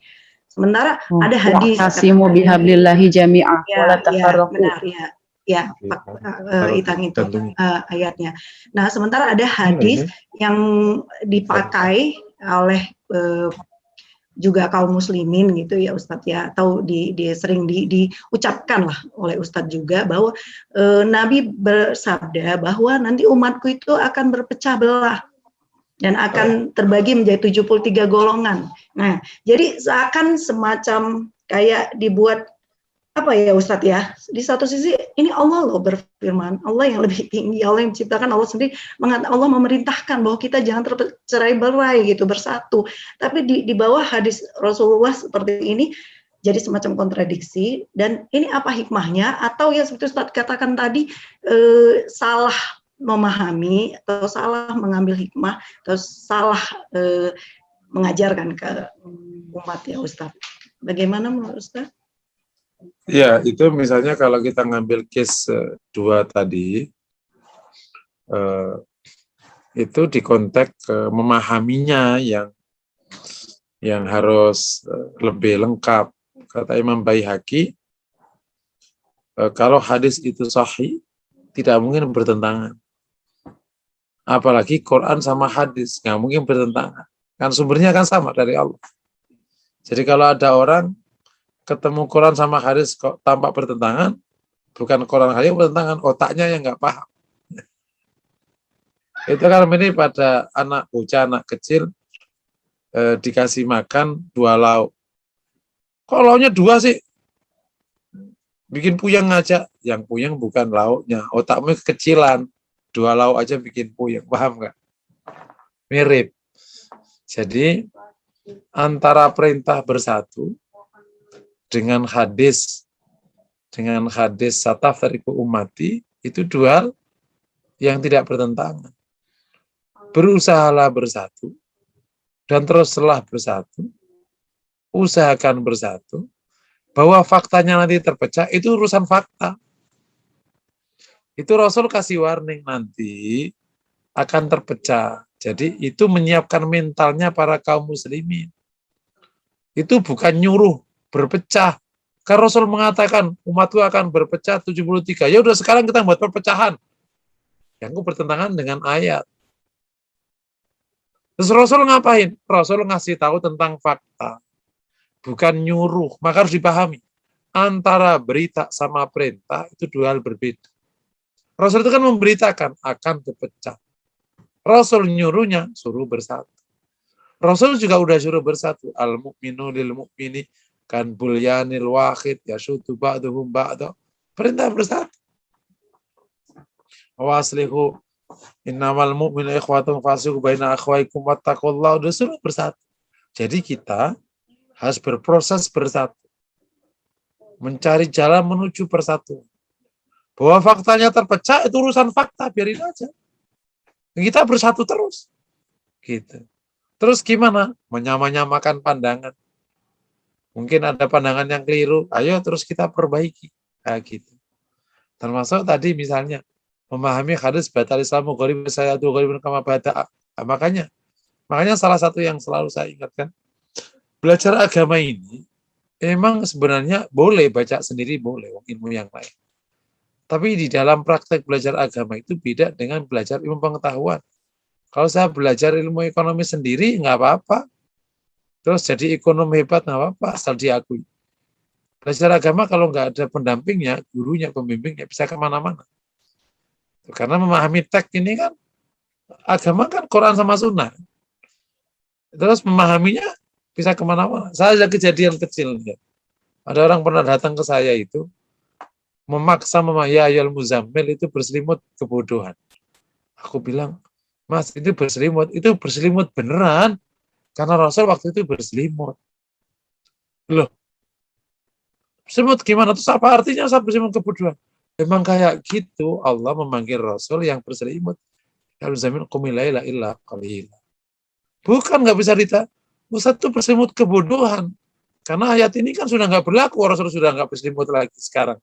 Sementara ada hadis Wa'tasimu bihablillahi jami'ah wa la tafarraqu. Benar ya, hitung itu ayatnya. Nah, sementara ada hadis yang dipakai oleh juga kaum muslimin gitu ya Ustadz ya, atau sering diucapkan lah oleh Ustadz juga, bahwa Nabi bersabda bahwa nanti umatku itu akan berpecah belah dan akan terbagi menjadi 73 golongan. Nah, jadi seakan semacam kayak dibuat apa ya Ustadz ya, di satu sisi ini Allah loh berfirman, Allah yang lebih tinggi, Allah yang menciptakan, Allah sendiri, Allah memerintahkan bahwa kita jangan tercerai-berai gitu, bersatu. Tapi di bawah hadis Rasulullah seperti ini jadi semacam kontradiksi. Dan ini apa hikmahnya? Atau ya seperti Ustadz katakan tadi, salah memahami atau salah mengambil hikmah atau salah mengajarkan ke umat ya Ustadz. Bagaimana menurut Ustadz? Ya, itu misalnya kalau kita ngambil case dua tadi, itu di konteks memahaminya yang harus lebih lengkap. Kata Imam Baihaqi, kalau hadis itu sahih, tidak mungkin bertentangan. Apalagi Quran sama hadis, nggak mungkin bertentangan. Kan sumbernya kan sama dari Allah. Jadi kalau ada orang ketemu Quran sama hadis kok tampak bertentangan, bukan Quran hadis bertentangan, otaknya yang nggak paham. Itu kan ini pada anak bocah, anak kecil dikasih makan 2 lauk. Kok lauknya 2 sih? Bikin puyeng aja. Yang puyeng bukan lauknya, otakmu kekecilan. 2 lauk aja bikin puyeng, paham nggak? Mirip. Jadi antara perintah bersatu dengan hadis satafariqu ummati, itu 2 hal yang tidak bertentangan. Berusahalah bersatu dan teruslah bersatu, usahakan bersatu. Bahwa faktanya nanti terpecah itu urusan fakta. Itu Rasul kasih warning nanti akan terpecah. Jadi itu menyiapkan mentalnya para kaum muslimin. Itu bukan nyuruh berpecah. Kan Rasul mengatakan umatku akan berpecah 73. Ya udah sekarang kita buat perpecahan. Yang bertentangan dengan ayat. Terus Rasul ngapain? Rasul ngasih tahu tentang fakta. Bukan nyuruh. Maka harus dipahami. Antara berita sama perintah itu dua hal berbeda. Rasul itu kan memberitakan akan berpecah. Rasul nyuruhnya suruh bersatu. Rasul juga udah suruh bersatu. Al-mu'minu lil mu'mini kan bulyanil wahid yasutu ba'duhum ba'du. Perintah bersatu. Wa aslihu innamal mu'minu ikhwatun fasiqu baina akhwaikum wattaqullah. Udah suruh bersatu. Jadi kita harus berproses bersatu. Mencari jalan menuju persatuan. Bahwa faktanya terpecah itu urusan fakta, biarin aja. Kita bersatu terus. Gitu. Terus gimana? Menyamakan pandangan. Mungkin ada pandangan yang keliru, ayo terus kita perbaiki. Nah, gitu. Termasuk tadi misalnya memahami hadis batal Islamu gharib sayatu gharibun kama bada. Nah, makanya salah satu yang selalu saya ingatkan, belajar agama ini memang sebenarnya boleh baca sendiri, boleh ilmu yang lain. Tapi di dalam praktek belajar agama itu beda dengan belajar ilmu pengetahuan. Kalau saya belajar ilmu ekonomi sendiri, nggak apa-apa. Terus jadi ekonom hebat, nggak apa-apa, asal diakui. Belajar agama kalau nggak ada pendampingnya, gurunya, pembimbingnya, bisa kemana-mana. Karena memahami teks ini kan, agama kan Quran sama Sunnah. Terus memahaminya bisa kemana-mana. Saya ada kejadian kecil. Ya. Ada orang pernah datang ke saya itu, memaksa ya ayol muzammil itu berselimut kebodohan. Aku bilang, Mas, itu berselimut beneran. Karena Rasul waktu itu berselimut. Loh, berselimut gimana? Terus apa artinya saat berselimut kebodohan? Memang kayak gitu Allah memanggil Rasul yang berselimut. Ya zamin qumilaila illa qalila. Bukan nggak bisa Ustaz itu berselimut kebodohan. Karena ayat ini kan sudah nggak berlaku, Rasul sudah nggak berselimut lagi sekarang.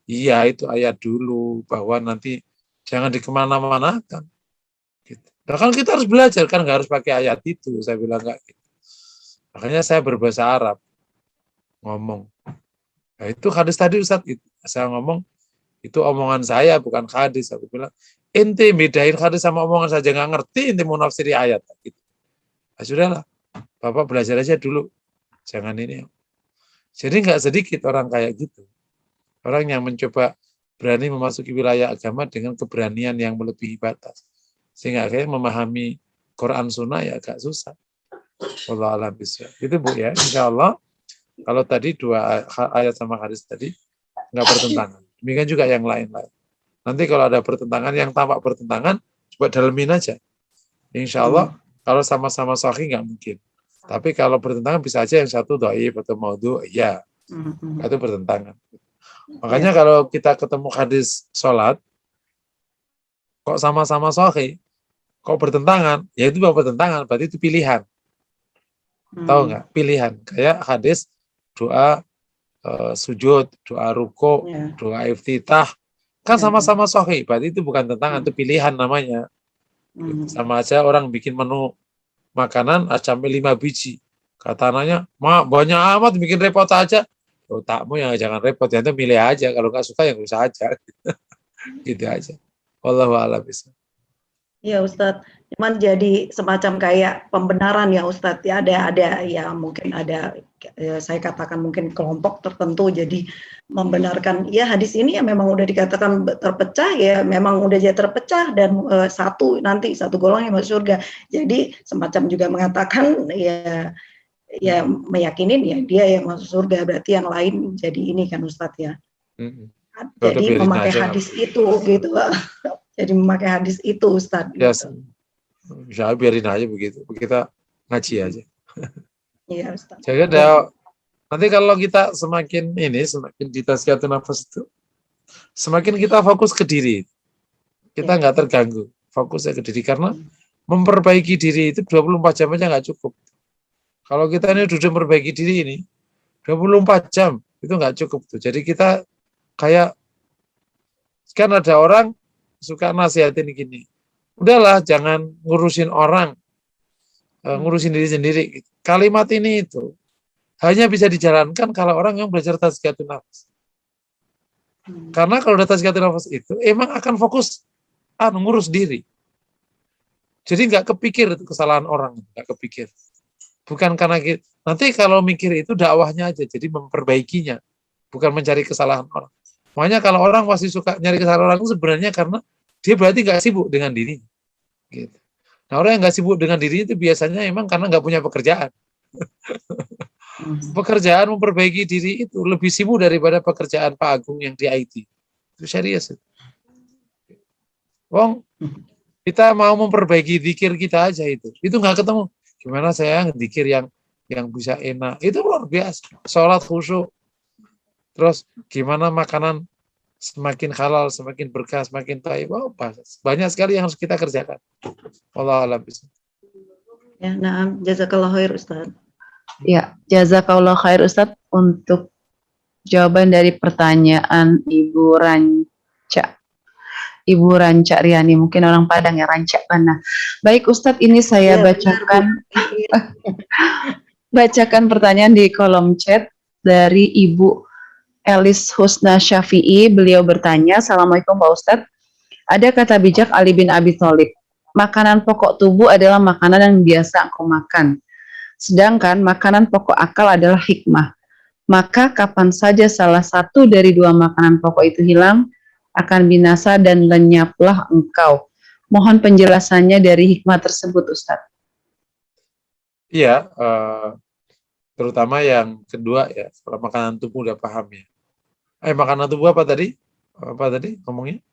Iya, itu ayat dulu bahwa nanti jangan dikemana-manakan. Gitu. Nah, kan kita harus belajar, kan nggak harus pakai ayat itu. Saya bilang nggak gitu. Makanya saya berbahasa Arab ngomong. Nah, itu hadis tadi Ustaz, itu. Saya ngomong itu omongan saya bukan hadis. Aku bilang ente bedain hadis sama omongan saja nggak ngerti, ente mau nafsiri ayat. Gitu. Nah, sudahlah, Bapak belajar aja dulu. Jangan ini. Jadi nggak sedikit orang kayak gitu. Orang yang mencoba berani memasuki wilayah agama dengan keberanian yang melebihi batas. Sehingga akhirnya memahami Quran Sunnah ya agak susah. Wallahu a'lam bishawab. Itu Bu ya. Insya Allah kalau tadi dua ayat sama hadis tadi nggak bertentangan. Demikian juga yang lain-lain. Nanti kalau ada pertentangan yang tampak bertentangan, coba dalemin aja. Insya Allah kalau sama-sama sahih nggak mungkin. Tapi kalau bertentangan bisa aja yang satu dhaif atau maudhu, ya itu bertentangan. Makanya kalau kita ketemu hadis sholat, kok sama-sama sahih, kok bertentangan, ya itu bukan bertentangan, berarti itu pilihan. Tahu nggak? Pilihan. Kayak hadis doa sujud, doa ruko, doa iftitah, kan sama-sama sahih, berarti itu bukan tentangan, itu pilihan namanya. Sama aja orang bikin menu makanan sampai 5 biji. Kata anaknya, "Mak, banyak amat bikin repot aja." Otakmu yang jangan repot, ya itu milih aja. Kalau nggak suka ya nggak usah aja. Gitu aja. Wallahu a'lam bishawab. Ya Ustadz, cuman jadi semacam kayak pembenaran ya Ustadz ya, ada ya mungkin ada saya katakan mungkin kelompok tertentu jadi membenarkan ya hadis ini ya memang udah dikatakan terpecah ya memang udah jadi terpecah dan satu golongan yang masuk surga. Jadi semacam juga mengatakan ya meyakinin ya dia yang masuk surga, berarti yang lain jadi ini kan Ustadz ya. Jadi memakai hadis itu gitu. Jadi memakai hadis itu Ustadz. Ya, gitu. Biarin aja begitu. Kita ngaji aja. Iya Ustadz. Jadi nanti kalau kita semakin di tazkiyatun nafas itu, semakin kita fokus ke diri. Kita nggak terganggu. Fokusnya ke diri. Karena memperbaiki diri itu 24 jam aja nggak cukup. Kalau kita ini sudah memperbaiki diri ini, 24 jam itu nggak cukup tuh. Jadi kita kayak, kan ada orang suka nasihatin gini, udahlah jangan ngurusin orang, ngurusin diri sendiri. Kalimat ini itu hanya bisa dijalankan kalau orang yang belajar tazkiyatun nafs. Karena kalau udah tazkiyatun nafs itu emang akan fokus ngurus diri. Jadi nggak kepikir itu kesalahan orang, nggak kepikir. Bukan karena nanti kalau mikir itu dakwahnya aja, jadi memperbaikinya, bukan mencari kesalahan orang. Makanya kalau orang masih suka nyari kesalahan orang itu sebenarnya karena dia berarti nggak sibuk dengan diri. Gitu. Nah orang yang nggak sibuk dengan diri itu biasanya emang karena nggak punya pekerjaan. Pekerjaan memperbaiki diri itu lebih sibuk daripada pekerjaan Pak Agung yang di IT. Itu serius. Wong, kita mau memperbaiki zikir kita aja itu nggak ketemu. Gimana saya zikir yang bisa enak, itu luar biasa. Sholat khusyuk, terus gimana makanan semakin halal, semakin berkah, semakin baik. Wow, banyak sekali yang harus kita kerjakan. Wallahu a'lam bishawab. Ya, nah, jazakallah khair Ustaz. Ya, jazakallah khair Ustaz untuk jawaban dari pertanyaan Ibu Ranca Riani, mungkin orang Padang ya, Ranca mana. Baik Ustadz, ini saya bacakan pertanyaan di kolom chat dari Ibu Elis Husna Syafi'i. Beliau bertanya, Assalamualaikum Pak Ustadz, ada kata bijak Ali bin Abi Thalib, makanan pokok tubuh adalah makanan yang biasa engkau makan, sedangkan makanan pokok akal adalah hikmah. Maka kapan saja salah satu dari dua makanan pokok itu hilang, akan binasa dan lenyaplah engkau. Mohon penjelasannya dari hikmah tersebut, Ustadz. Iya, terutama yang kedua ya, kalau makanan tubuh udah paham ya. Makanan tubuh apa tadi? Apa tadi ngomongnya?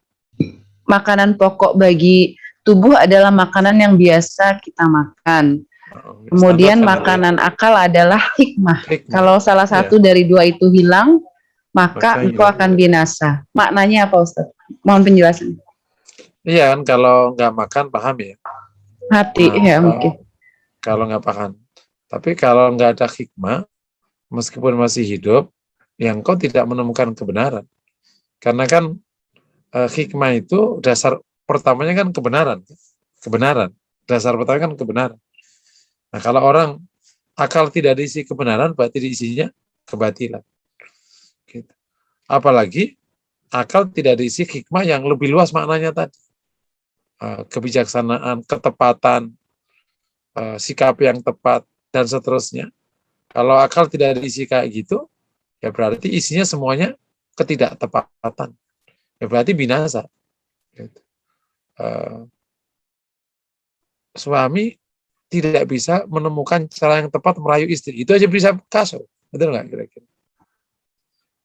Makanan pokok bagi tubuh adalah makanan yang biasa kita makan. Kemudian makanan akal adalah hikmah. Kalau salah satu dari dua itu hilang, maka engkau akan binasa. Maknanya apa Ustaz? Mohon penjelasan. Iya kan, kalau nggak makan paham ya. Hati ya mungkin. Kalau nggak paham. Tapi kalau nggak ada hikmah, meskipun masih hidup, yang kau tidak menemukan kebenaran. Karena kan hikmah itu dasar pertamanya kan kebenaran. Kebenaran. Dasar pertama kan kebenaran. Nah kalau orang akal tidak diisi kebenaran, berarti diisinya kebatilan. Gitu. Apalagi akal tidak diisi hikmah yang lebih luas maknanya tadi. Kebijaksanaan, ketepatan, sikap yang tepat, dan seterusnya. Kalau akal tidak diisi kayak gitu, ya berarti isinya semuanya ketidaktepatan. Ya berarti binasa. Gitu. Suami tidak bisa menemukan cara yang tepat merayu istri. Itu aja bisa kacau. Betul nggak kira-kira?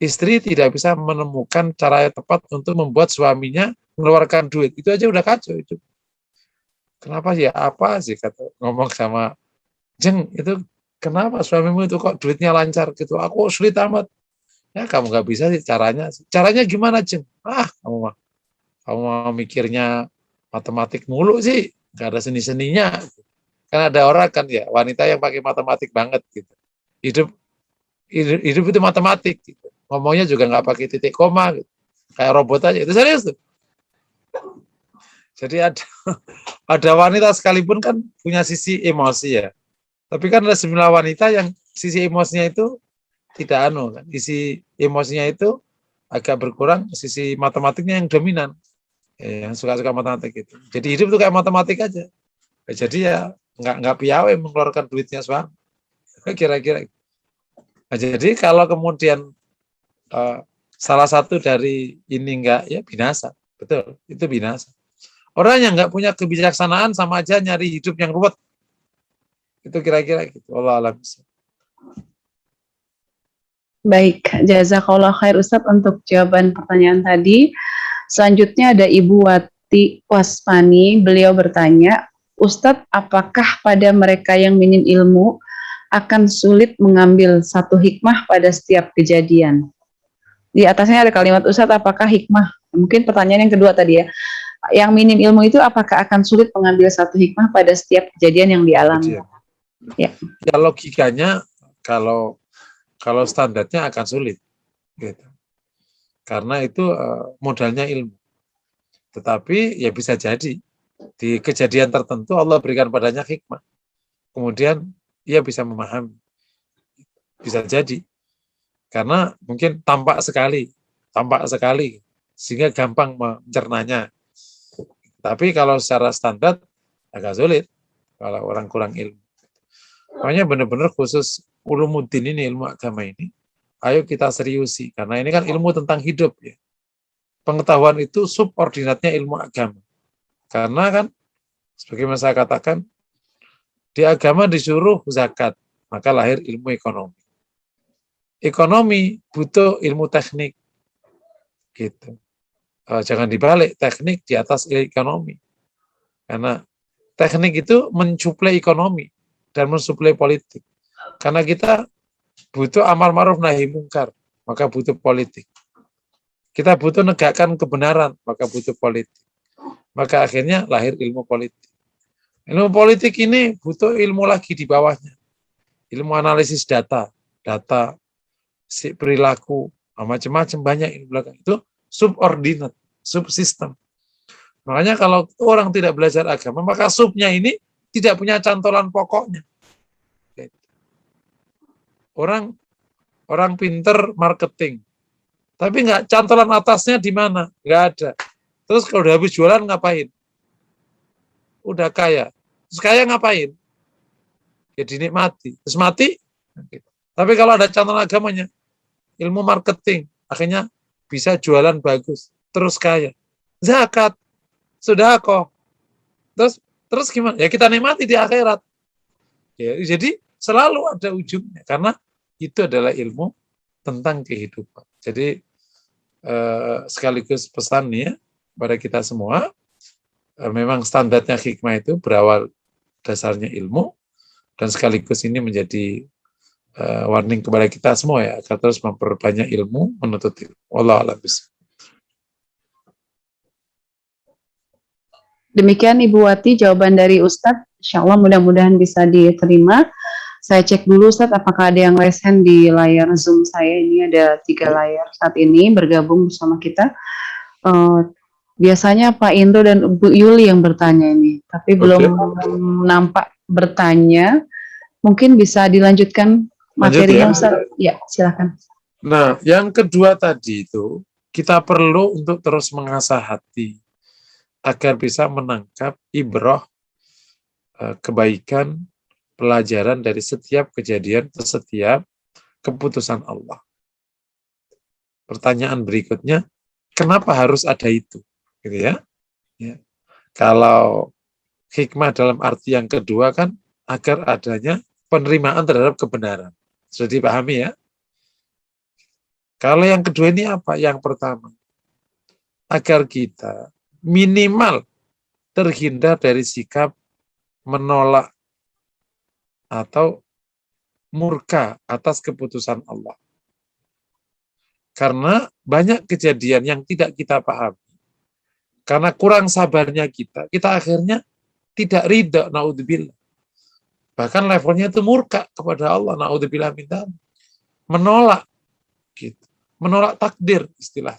Istri tidak bisa menemukan cara yang tepat untuk membuat suaminya mengeluarkan duit. Itu aja udah kacau itu. Kenapa ya? Apa sih kata ngomong sama Jeng, itu kenapa suamimu itu kok duitnya lancar gitu? Aku sulit amat. Ya kamu nggak bisa sih caranya. Caranya gimana Jeng? Kamu mau mikirnya matematik mulu sih. Nggak ada seni-seninya. Kan ada orang kan ya, wanita yang pakai matematik banget gitu. Hidup itu matematik gitu. Ngomongnya juga nggak pakai titik koma gitu. Kayak robot aja, itu serius tuh. Jadi ada wanita sekalipun kan punya sisi emosi ya. Tapi kan ada sejumlah wanita yang sisi emosinya itu tidak kan. Sisi emosinya itu agak berkurang, sisi matematiknya yang dominan. Yang suka-suka matematik itu. Jadi hidup itu kayak matematik aja. Jadi ya nggak piawai mengeluarkan duitnya suami. Kira-kira. Nah, jadi kalau kemudian salah satu dari ini enggak, ya binasa. Betul, itu binasa. Orang yang enggak punya kebijaksanaan sama aja nyari hidup yang ruwet. Itu kira-kira gitu. Wallahu a'lam. Baik, jazakallah khair Ustadz untuk jawaban pertanyaan tadi. Selanjutnya ada Ibu Wati Waspani. Beliau bertanya, Ustadz, apakah pada mereka yang minim ilmu akan sulit mengambil satu hikmah pada setiap kejadian? Di atasnya ada kalimat Ustadz, apakah hikmah? Mungkin pertanyaan yang kedua tadi ya. Yang minim ilmu itu apakah akan sulit mengambil satu hikmah pada setiap kejadian yang dialami? Ya, logikanya kalau standarnya akan sulit. Gitu. Karena itu modalnya ilmu. Tetapi ya bisa jadi di kejadian tertentu Allah berikan padanya hikmah. Kemudian ia bisa memahami. Bisa jadi. Karena mungkin tampak sekali, sehingga gampang mencernanya. Tapi kalau secara standar agak sulit kalau orang kurang ilmu. Makanya benar-benar khusus ulumuddin ini, ilmu agama ini, ayo kita seriusi. Karena ini kan ilmu tentang hidup ya. Pengetahuan itu subordinatnya ilmu agama. Karena kan, sebagaimana saya katakan, di agama disuruh zakat, maka lahir ilmu ekonomi. Ekonomi butuh ilmu teknik, gitu. Jangan dibalik, teknik di atas ekonomi. Karena teknik itu mensuplai ekonomi dan mensuplai politik. Karena kita butuh amar ma'ruf nahi mungkar, maka butuh politik. Kita butuh negakkan kebenaran, maka butuh politik. Maka akhirnya lahir ilmu politik. Ilmu politik ini butuh ilmu lagi di bawahnya. Ilmu analisis data, perilaku, macam-macam banyak ilmu belakang. Itu subordinat, subsistem. Makanya kalau orang tidak belajar agama, maka subnya ini tidak punya cantolan pokoknya. Orang pinter marketing, tapi nggak cantolan atasnya di mana, nggak ada. Terus kalau udah habis jualan ngapain? Udah kaya, terus kaya ngapain? Ya dinikmati, terus mati. Tapi kalau ada cantolan agamanya, ilmu marketing, akhirnya bisa jualan bagus, terus kaya. Zakat, sedekah, terus gimana? Ya kita nikmati di akhirat. Ya, jadi selalu ada ujungnya, karena itu adalah ilmu tentang kehidupan. Jadi sekaligus pesan ya pada kita semua, memang standarnya hikmah itu berawal dasarnya ilmu, dan sekaligus ini menjadi warning kepada kita semua ya, agar terus memperbanyak ilmu, menuntut ilmu. Wallahu a'lam bishawab. Demikian Ibu Wati jawaban dari Ustadz. Insya Allah mudah-mudahan bisa diterima. Saya cek dulu Ustadz apakah ada yang raise hand di layar Zoom saya. Ini ada 3 layar saat ini bergabung bersama kita. Biasanya Pak Indro dan Bu Yuli yang bertanya ini, tapi belum nampak bertanya. Mungkin bisa dilanjutkan materinya Ustadz. Ya, silakan. Nah, yang kedua tadi itu, kita perlu untuk terus mengasah hati agar bisa menangkap ibrah, kebaikan, pelajaran dari setiap kejadian, setiap keputusan Allah. Pertanyaan berikutnya, kenapa harus ada itu? Gitu ya. Ya. Kalau hikmah dalam arti yang kedua kan agar adanya penerimaan terhadap kebenaran. Sudah dipahami ya? Kalau yang kedua ini apa? Yang pertama, agar kita minimal terhindar dari sikap menolak atau murka atas keputusan Allah. Karena banyak kejadian yang tidak kita pahami. Karena kurang sabarnya kita akhirnya tidak ridha, naudzubillah. Bahkan levelnya itu murka kepada Allah, naudzubillah min dzalik. Menolak gitu. Menolak takdir istilah.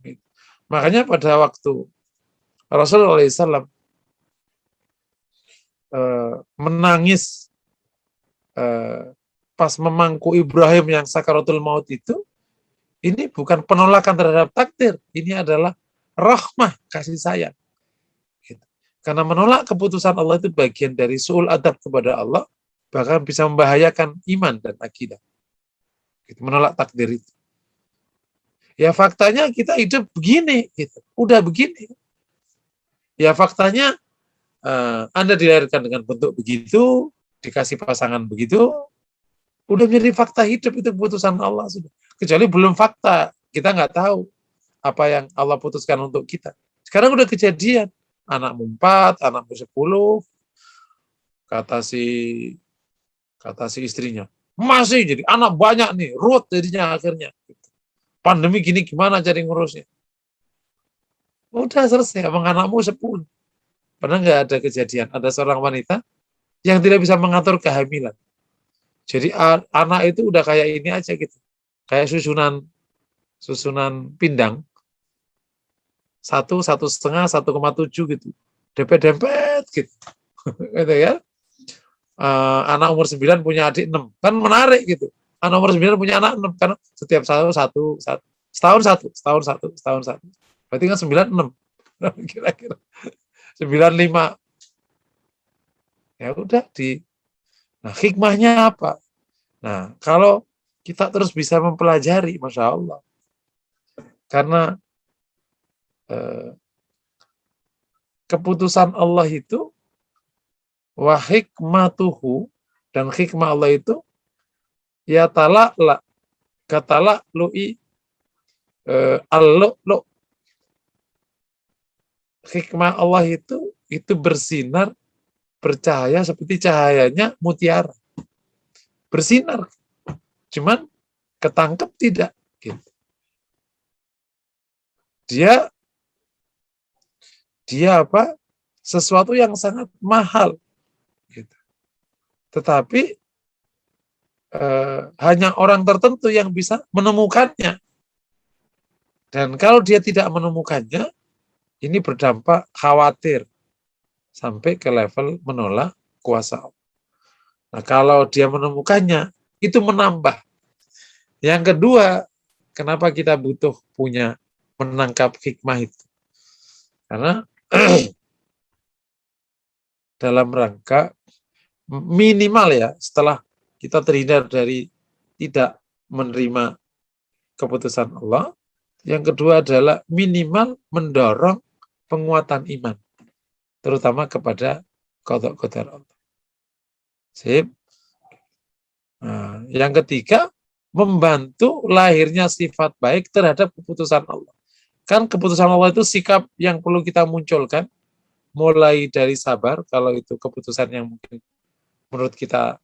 Gitu. Makanya pada waktu Rasulullah SAW menangis pas memangku Ibrahim yang sakaratul maut itu, ini bukan penolakan terhadap takdir, ini adalah rahmah, kasih sayang. Gitu. Karena menolak keputusan Allah itu bagian dari su'ul adab kepada Allah, bahkan bisa membahayakan iman dan akidah. Gitu. Menolak takdir itu. Ya faktanya kita hidup begini, gitu. Udah begini. Ya faktanya Anda dilahirkan dengan bentuk begitu, dikasih pasangan begitu, udah menjadi fakta hidup, itu keputusan Allah sudah. Kecuali belum fakta, kita nggak tahu apa yang Allah putuskan untuk kita. Sekarang udah kejadian, anakmu 4, anakmu 10, kata si istrinya, masih jadi anak banyak nih, ruwet jadinya akhirnya. Pandemi gini gimana cari ngurusnya? Udah selesai, abang anakmu 10. Padahal nggak ada kejadian. Ada seorang wanita yang tidak bisa mengatur kehamilan. Jadi anak itu udah kayak ini aja gitu. Kayak susunan pindang. 1, 1,5, 1,7 gitu. Dempet-dempet gitu. Gitu ya. anak umur 9 punya adik 6. Kan menarik gitu. Anak umur 9 punya anak 6. Karena setiap satu. Setahun satu. Berarti kan 9, 6. Kira-kira. 9, 5. Ya udah Nah, hikmahnya apa? Nah, kalau kita terus bisa mempelajari, Masya Allah. Karena keputusan Allah itu wa hikmatuhu, dan hikmah Allah itu ya tala'la katala lu'i al-lu'lu'. Hikmah Allah itu bersinar, bercahaya seperti cahayanya mutiara. Bersinar. Cuman ketangkep tidak gitu. Dia apa? Sesuatu yang sangat mahal gitu. Tetapi hanya orang tertentu yang bisa menemukannya. Dan kalau dia tidak menemukannya, ini berdampak khawatir sampai ke level menolak kuasa Allah. Nah, kalau dia menemukannya, itu menambah. Yang kedua, kenapa kita butuh punya menangkap hikmah itu? Karena dalam rangka minimal ya, setelah kita terhindar dari tidak menerima keputusan Allah, yang kedua adalah minimal mendorong penguatan iman, terutama kepada qada qadar Allah. Sip. Nah, yang ketiga, membantu lahirnya sifat baik terhadap keputusan Allah. Kan keputusan Allah itu sikap yang perlu kita munculkan, mulai dari sabar, kalau itu keputusan yang mungkin menurut kita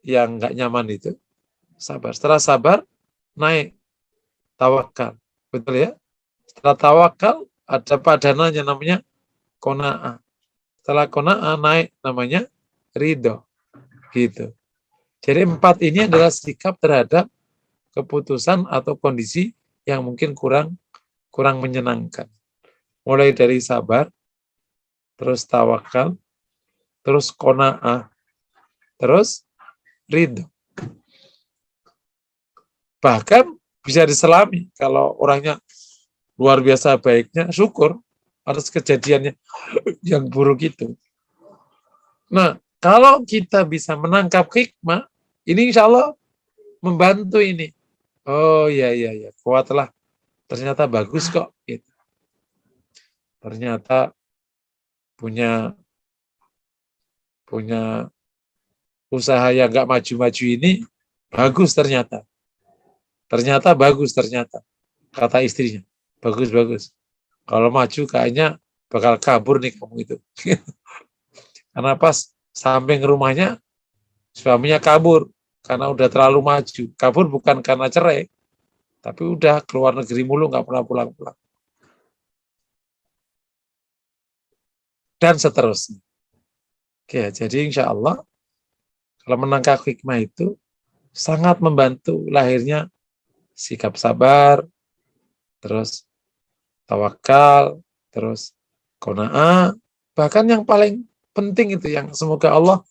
yang nggak nyaman itu, sabar. Setelah sabar, naik tawakal. Betul ya? Setelah tawakal, ada padananya namanya qanaah. Setelah qanaah, naik namanya ridho. Gitu. Jadi 4 ini adalah sikap terhadap keputusan atau kondisi yang mungkin kurang menyenangkan. Mulai dari sabar, terus tawakal, terus qanaah, terus ridho. Bahkan bisa diselami kalau orangnya luar biasa baiknya, syukur atas kejadiannya yang buruk itu. Nah, kalau kita bisa menangkap hikmah, ini insya Allah membantu ini. Oh iya, kuatlah. Ternyata bagus kok. Gitu. Ternyata punya usaha yang nggak maju-maju ini bagus ternyata. Ternyata bagus ternyata. Kata istrinya. Bagus. Kalau maju kayaknya bakal kabur nih kamu itu. Karena pas samping rumahnya suaminya kabur karena udah terlalu maju. Kabur bukan karena cerai, tapi udah keluar negeri mulu, nggak pernah pulang-pulang. Dan seterusnya. Oke, jadi insya Allah kalau menangkap hikmah itu sangat membantu lahirnya sikap sabar, terus tawakal, terus qanaah, bahkan yang paling penting itu yang semoga Allah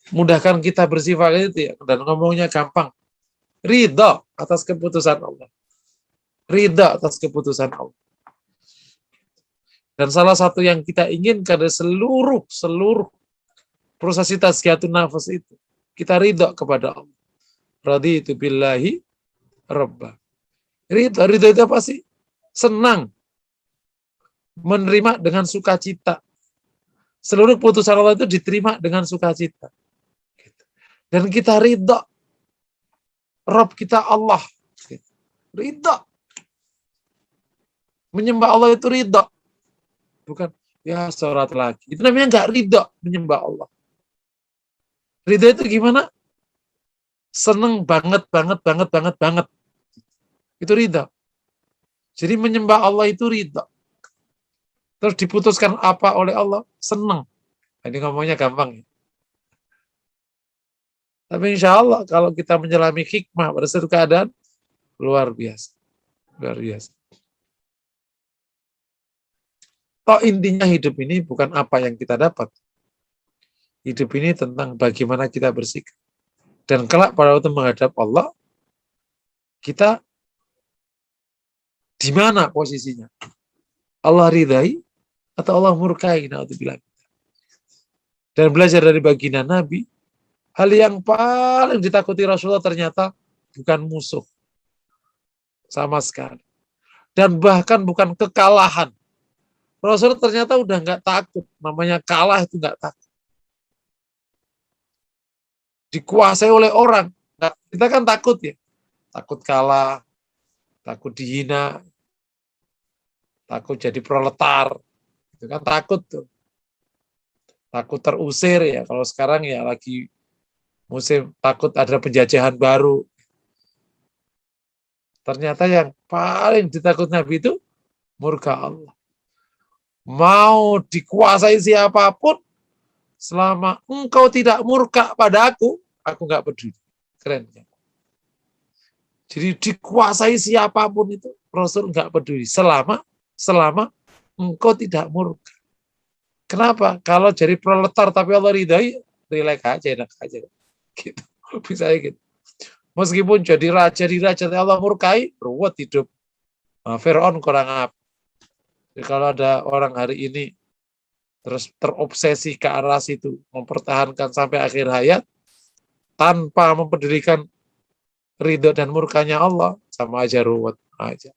mudahkan kita bersifat itu ya, dan ngomongnya gampang. Ridha atas keputusan Allah. Ridha atas keputusan Allah. Dan salah satu yang kita inginkan dari seluruh proses tazkiyatun nafas itu, kita ridha kepada Allah. Raditu billahi rabba. Ridha itu apa sih? Senang. Menerima dengan sukacita. Seluruh putusan Allah itu diterima dengan sukacita. Dan kita ridha. Rabb kita Allah. Ridha. Menyembah Allah itu ridha. Bukan, ya sholat lagi. Itu namanya nggak ridha menyembah Allah. Ridha itu gimana? Seneng banget. Itu ridha. Jadi menyembah Allah itu ridha. Terus diputuskan apa oleh Allah? Seneng. Ini ngomongnya gampang ya. Tapi insya Allah kalau kita menyelami hikmah pada suatu keadaan, luar biasa. Luar biasa. Toh intinya hidup ini bukan apa yang kita dapat. Hidup ini tentang bagaimana kita bersikap. Dan kelak pada waktu menghadap Allah, kita di mana posisinya? Allah ridai atau Allah murkai? Na'udzubillah. Dan belajar dari baginda Nabi, hal yang paling ditakuti Rasulullah ternyata bukan musuh sama sekali. Dan bahkan bukan kekalahan. Rasulullah ternyata udah nggak takut. Namanya kalah itu nggak takut. Dikuasai oleh orang. Nah, kita kan takut ya. Takut kalah, takut dihina, takut jadi proletar. Itu kan takut tuh. Takut terusir ya. Kalau sekarang ya lagi musim takut ada penjajahan baru. Ternyata yang paling ditakut Nabi itu murka Allah. Mau dikuasai siapapun, selama engkau tidak murka pada aku nggak peduli. Keren ya. Jadi dikuasai siapapun itu, Rasul nggak peduli. Selama engkau tidak murka. Kenapa? Kalau jadi proletar tapi Allah ridai, relax aja, enak aja. Gitu. Bisa gitu. Meskipun jadi raja di raja Allah murkai, ruwet hidup. Nah, Fir'aun kurang apa. Jadi kalau ada orang hari ini terus terobsesi ke arah situ, mempertahankan sampai akhir hayat, tanpa mempedulikan ridho dan murkanya Allah, sama aja ruwet aja.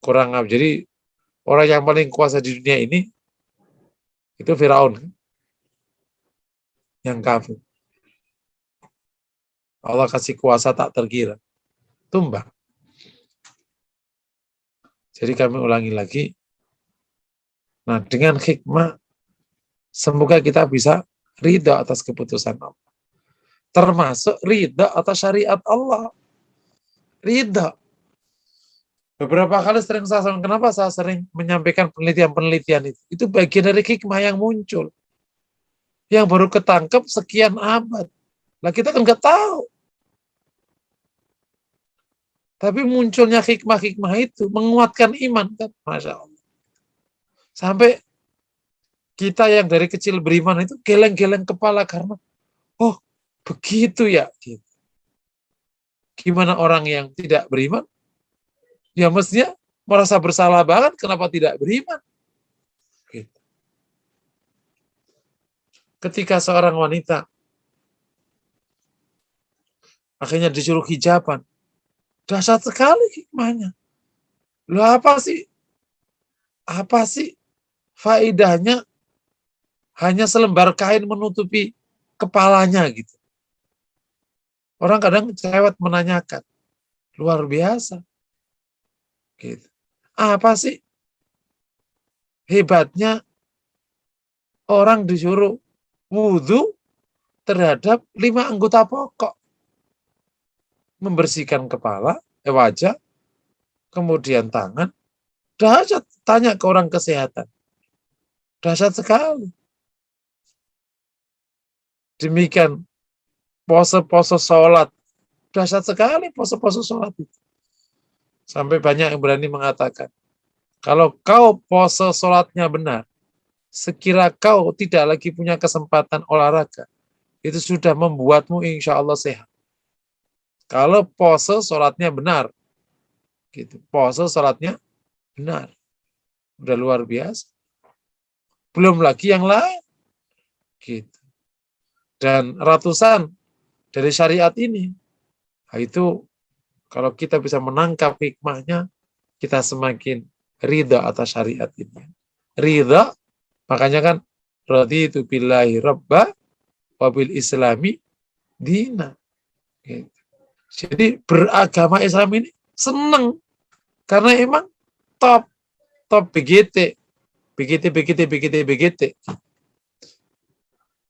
Kurang apa. Jadi orang yang paling kuasa di dunia ini, itu Firaun. Yang kafir. Allah kasih kuasa tak terkira. Tumbang. Jadi kami ulangi lagi. Nah, dengan hikmah, semoga kita bisa ridho atas keputusan Allah. Termasuk ridho atas syariat Allah. Ridho. Beberapa kali sering kenapa saya sering menyampaikan penelitian-penelitian itu? Itu bagian dari hikmah yang muncul. Yang baru ketangkep sekian abad. Lah kita kan nggak tahu. Tapi munculnya hikmah-hikmah itu menguatkan iman kan, Masya Allah. Sampai kita yang dari kecil beriman itu geleng-geleng kepala karena, oh begitu ya. Gimana orang yang tidak beriman? Ya mestinya merasa bersalah banget kenapa tidak beriman. Gitu. Ketika seorang wanita akhirnya disuruh hijaban, dahsyat sekali hikmahnya. Loh apa sih faedahnya hanya selembar kain menutupi kepalanya gitu. Orang kadang cewek menanyakan, luar biasa. Gitu. Apa sih hebatnya orang disuruh wudhu terhadap 5 anggota pokok? Membersihkan kepala, wajah, kemudian tangan. Dahsyat, tanya ke orang kesehatan. Dahsyat sekali. Demikian pose-pose sholat. Dahsyat sekali pose-pose sholat itu. Sampai banyak yang berani mengatakan, kalau kau pose sholatnya benar, sekira kau tidak lagi punya kesempatan olahraga, itu sudah membuatmu insya Allah sehat. Kalau pose sholatnya benar, gitu. Pose sholatnya benar. Udah luar biasa. Belum lagi yang lain. Gitu. Dan ratusan dari syariat ini. Nah, itu kalau kita bisa menangkap hikmahnya, kita semakin ridha atas syariat ini. Ridha, makanya kan raditu billahi rabba wabil islami dina. Gitu. Jadi beragama Islam ini senang karena emang top BGT.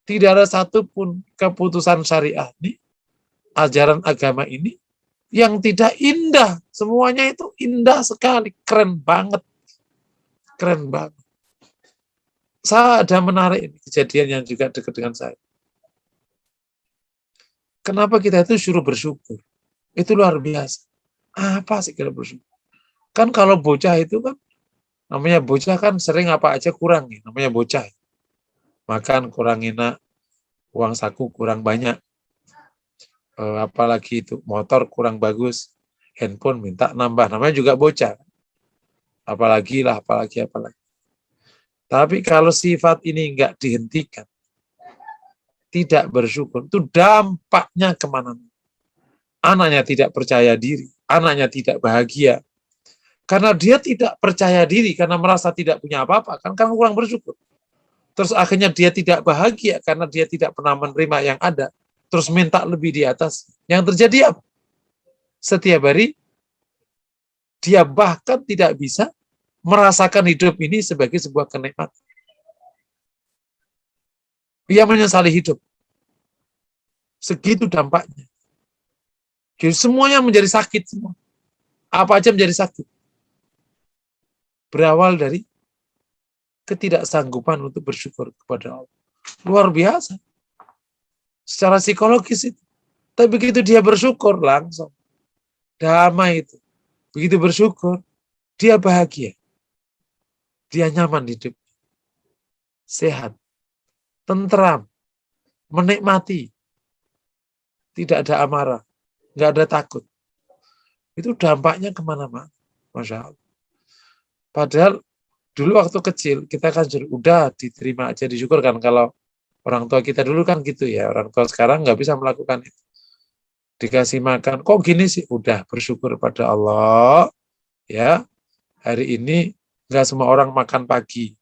Tidak ada satupun keputusan syariah ini, ajaran agama ini yang tidak indah. Semuanya itu indah sekali, keren banget. Keren banget. Saya ada menarik kejadian yang juga dekat dengan saya. Kenapa kita itu suruh bersyukur? Itu luar biasa. Apa sih kita bersyukur? Kan kalau bocah itu kan, namanya bocah kan sering apa aja kurang ya, namanya bocah. makan kurang enak, uang saku kurang banyak, apalagi itu motor kurang bagus, handphone minta nambah, namanya juga bocah. Apalagi. Tapi kalau sifat ini enggak dihentikan, tidak bersyukur, itu dampaknya kemana-mana. Anaknya tidak percaya diri, anaknya tidak bahagia. Karena dia tidak percaya diri, karena merasa tidak punya apa-apa, kan kurang bersyukur. Terus akhirnya dia tidak bahagia, karena dia tidak pernah menerima yang ada. Terus minta lebih di atas. Yang terjadi apa? Setiap hari, dia bahkan tidak bisa merasakan hidup ini sebagai sebuah kenikmatan. Dia menyesali hidup. Segitu dampaknya. Jadi semuanya menjadi sakit semua. Apa aja menjadi sakit. Berawal dari ketidaksanggupan untuk bersyukur kepada Allah. Luar biasa. Secara psikologis itu. Tapi begitu dia bersyukur langsung. Damai itu. Begitu bersyukur, dia bahagia. Dia nyaman hidup. Sehat. Tentram. Menikmati. Tidak ada amarah. Nggak ada takut. Itu dampaknya kemana-mana. Masya Allah. Padahal dulu waktu kecil kita kan udah diterima aja, disyukurkan. Kalau orang tua kita dulu kan gitu ya, orang tua sekarang nggak bisa melakukan itu. Dikasih makan, kok gini sih? Udah bersyukur pada Allah, ya. Hari ini nggak semua orang makan pagi.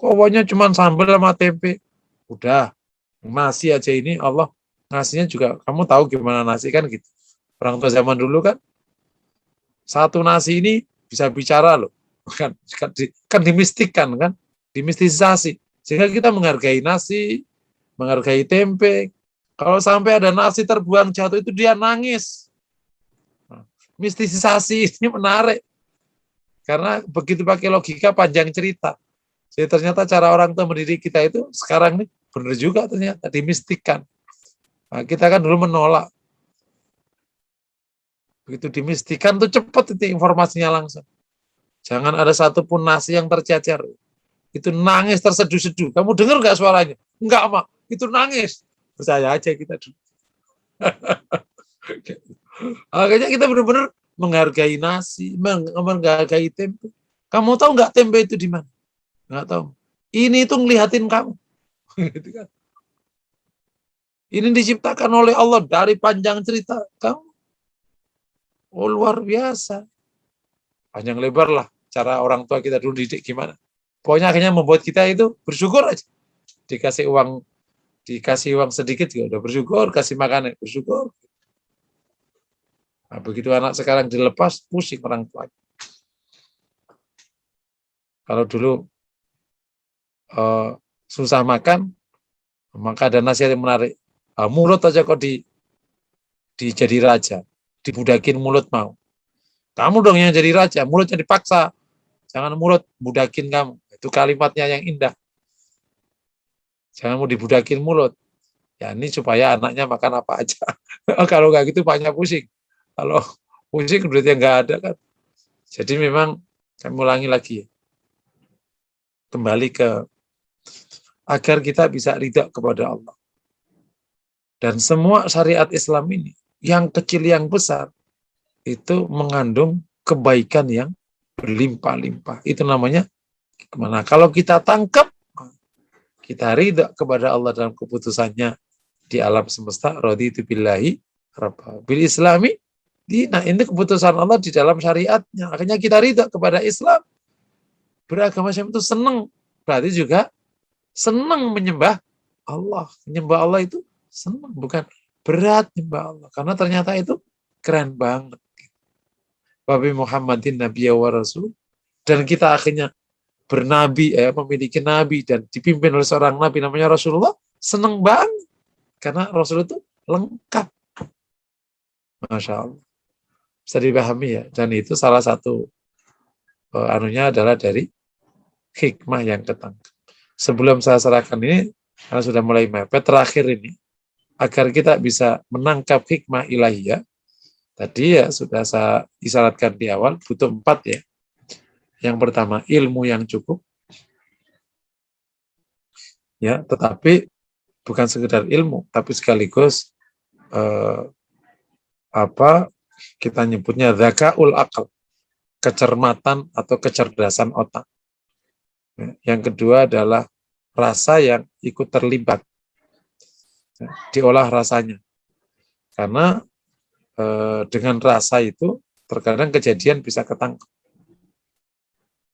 Kok pokoknya cuma sambal sama tempe. Udah, nasi aja ini Allah nasinya juga, kamu tahu gimana nasi kan gitu. Orang tua zaman dulu kan, satu nasi ini bisa bicara loh. Kan dimistikkan kan, dimistisasi, sehingga kita menghargai nasi, menghargai tempe. Kalau sampai ada nasi terbuang jatuh itu dia nangis. Mistisasi ini menarik karena begitu pakai logika panjang cerita. Jadi ternyata cara orang tua mendidik kita itu sekarang nih benar juga, ternyata dimistikkan. Nah, kita kan dulu menolak. Begitu dimistikkan tuh cepat itu informasinya langsung. Jangan ada satupun nasi yang tercecer. Itu nangis terseduh-seduh. Kamu dengar nggak suaranya? Enggak, Mak. Itu nangis. Percaya aja kita dulu. Akhirnya kita benar-benar menghargai nasi, menghargai tempe. Kamu tahu nggak tempe itu di mana? Nggak tahu. Ini itu ngelihatin kamu. Gitu kan. Ini diciptakan oleh Allah dari panjang cerita kamu. Oh, luar biasa. Panjang lebar lah cara orang tua kita dulu didik gimana. Pokoknya akhirnya membuat kita itu bersyukur aja. Dikasih uang sedikit ya udah bersyukur, kasih makanan bersyukur. Nah, begitu anak sekarang dilepas, pusing orang tua. Kalau dulu susah makan, maka ada nasihat yang menarik. Mulut aja kok dijadi raja, dibudakin mulut mau. Kamu dong yang jadi raja, mulutnya dipaksa. Jangan mulut budakin kamu. Itu kalimatnya yang indah. Jangan mau dibudakin mulut. Ya ini supaya anaknya makan apa aja. Kalau nggak gitu banyak pusing. Kalau pusing duitnya nggak ada kan. Jadi memang kami ulangi lagi ya. Kembali ke agar kita bisa ridha kepada Allah. Dan semua syariat Islam ini, yang kecil yang besar, itu mengandung kebaikan yang berlimpah-limpah. Itu namanya kemana? Kalau kita tangkap, kita ridha kepada Allah dalam keputusannya di alam semesta, raditu billahi rabba bil islami. Nah ini keputusan Allah di dalam syariatnya. Akhirnya kita ridha kepada Islam. Beragama Islam itu senang. Berarti juga senang menyembah Allah. Menyembah Allah itu senang, bukan berat menyembah Allah. Karena ternyata itu keren banget. Wabi Muhammadin Nabiya wa Rasul. Dan kita akhirnya bernabi, memiliki nabi dan dipimpin oleh seorang nabi namanya Rasulullah, senang banget. Karena Rasul itu lengkap. Masya Allah. Bisa dipahami ya. Dan itu salah satu anunya adalah dari hikmah yang ketangkap. Sebelum saya serahkan ini, karena sudah mulai mepet, terakhir ini, agar kita bisa menangkap hikmah ilahiyah, tadi ya sudah saya isyaratkan di awal, butuh 4 ya. Yang pertama, ilmu yang cukup. ya, tetapi bukan sekedar ilmu, tapi sekaligus kita nyebutnya dzakaul akal, kecermatan atau kecerdasan otak. Yang kedua adalah rasa yang ikut terlibat, diolah rasanya. Karena dengan rasa itu terkadang kejadian bisa ketangkep.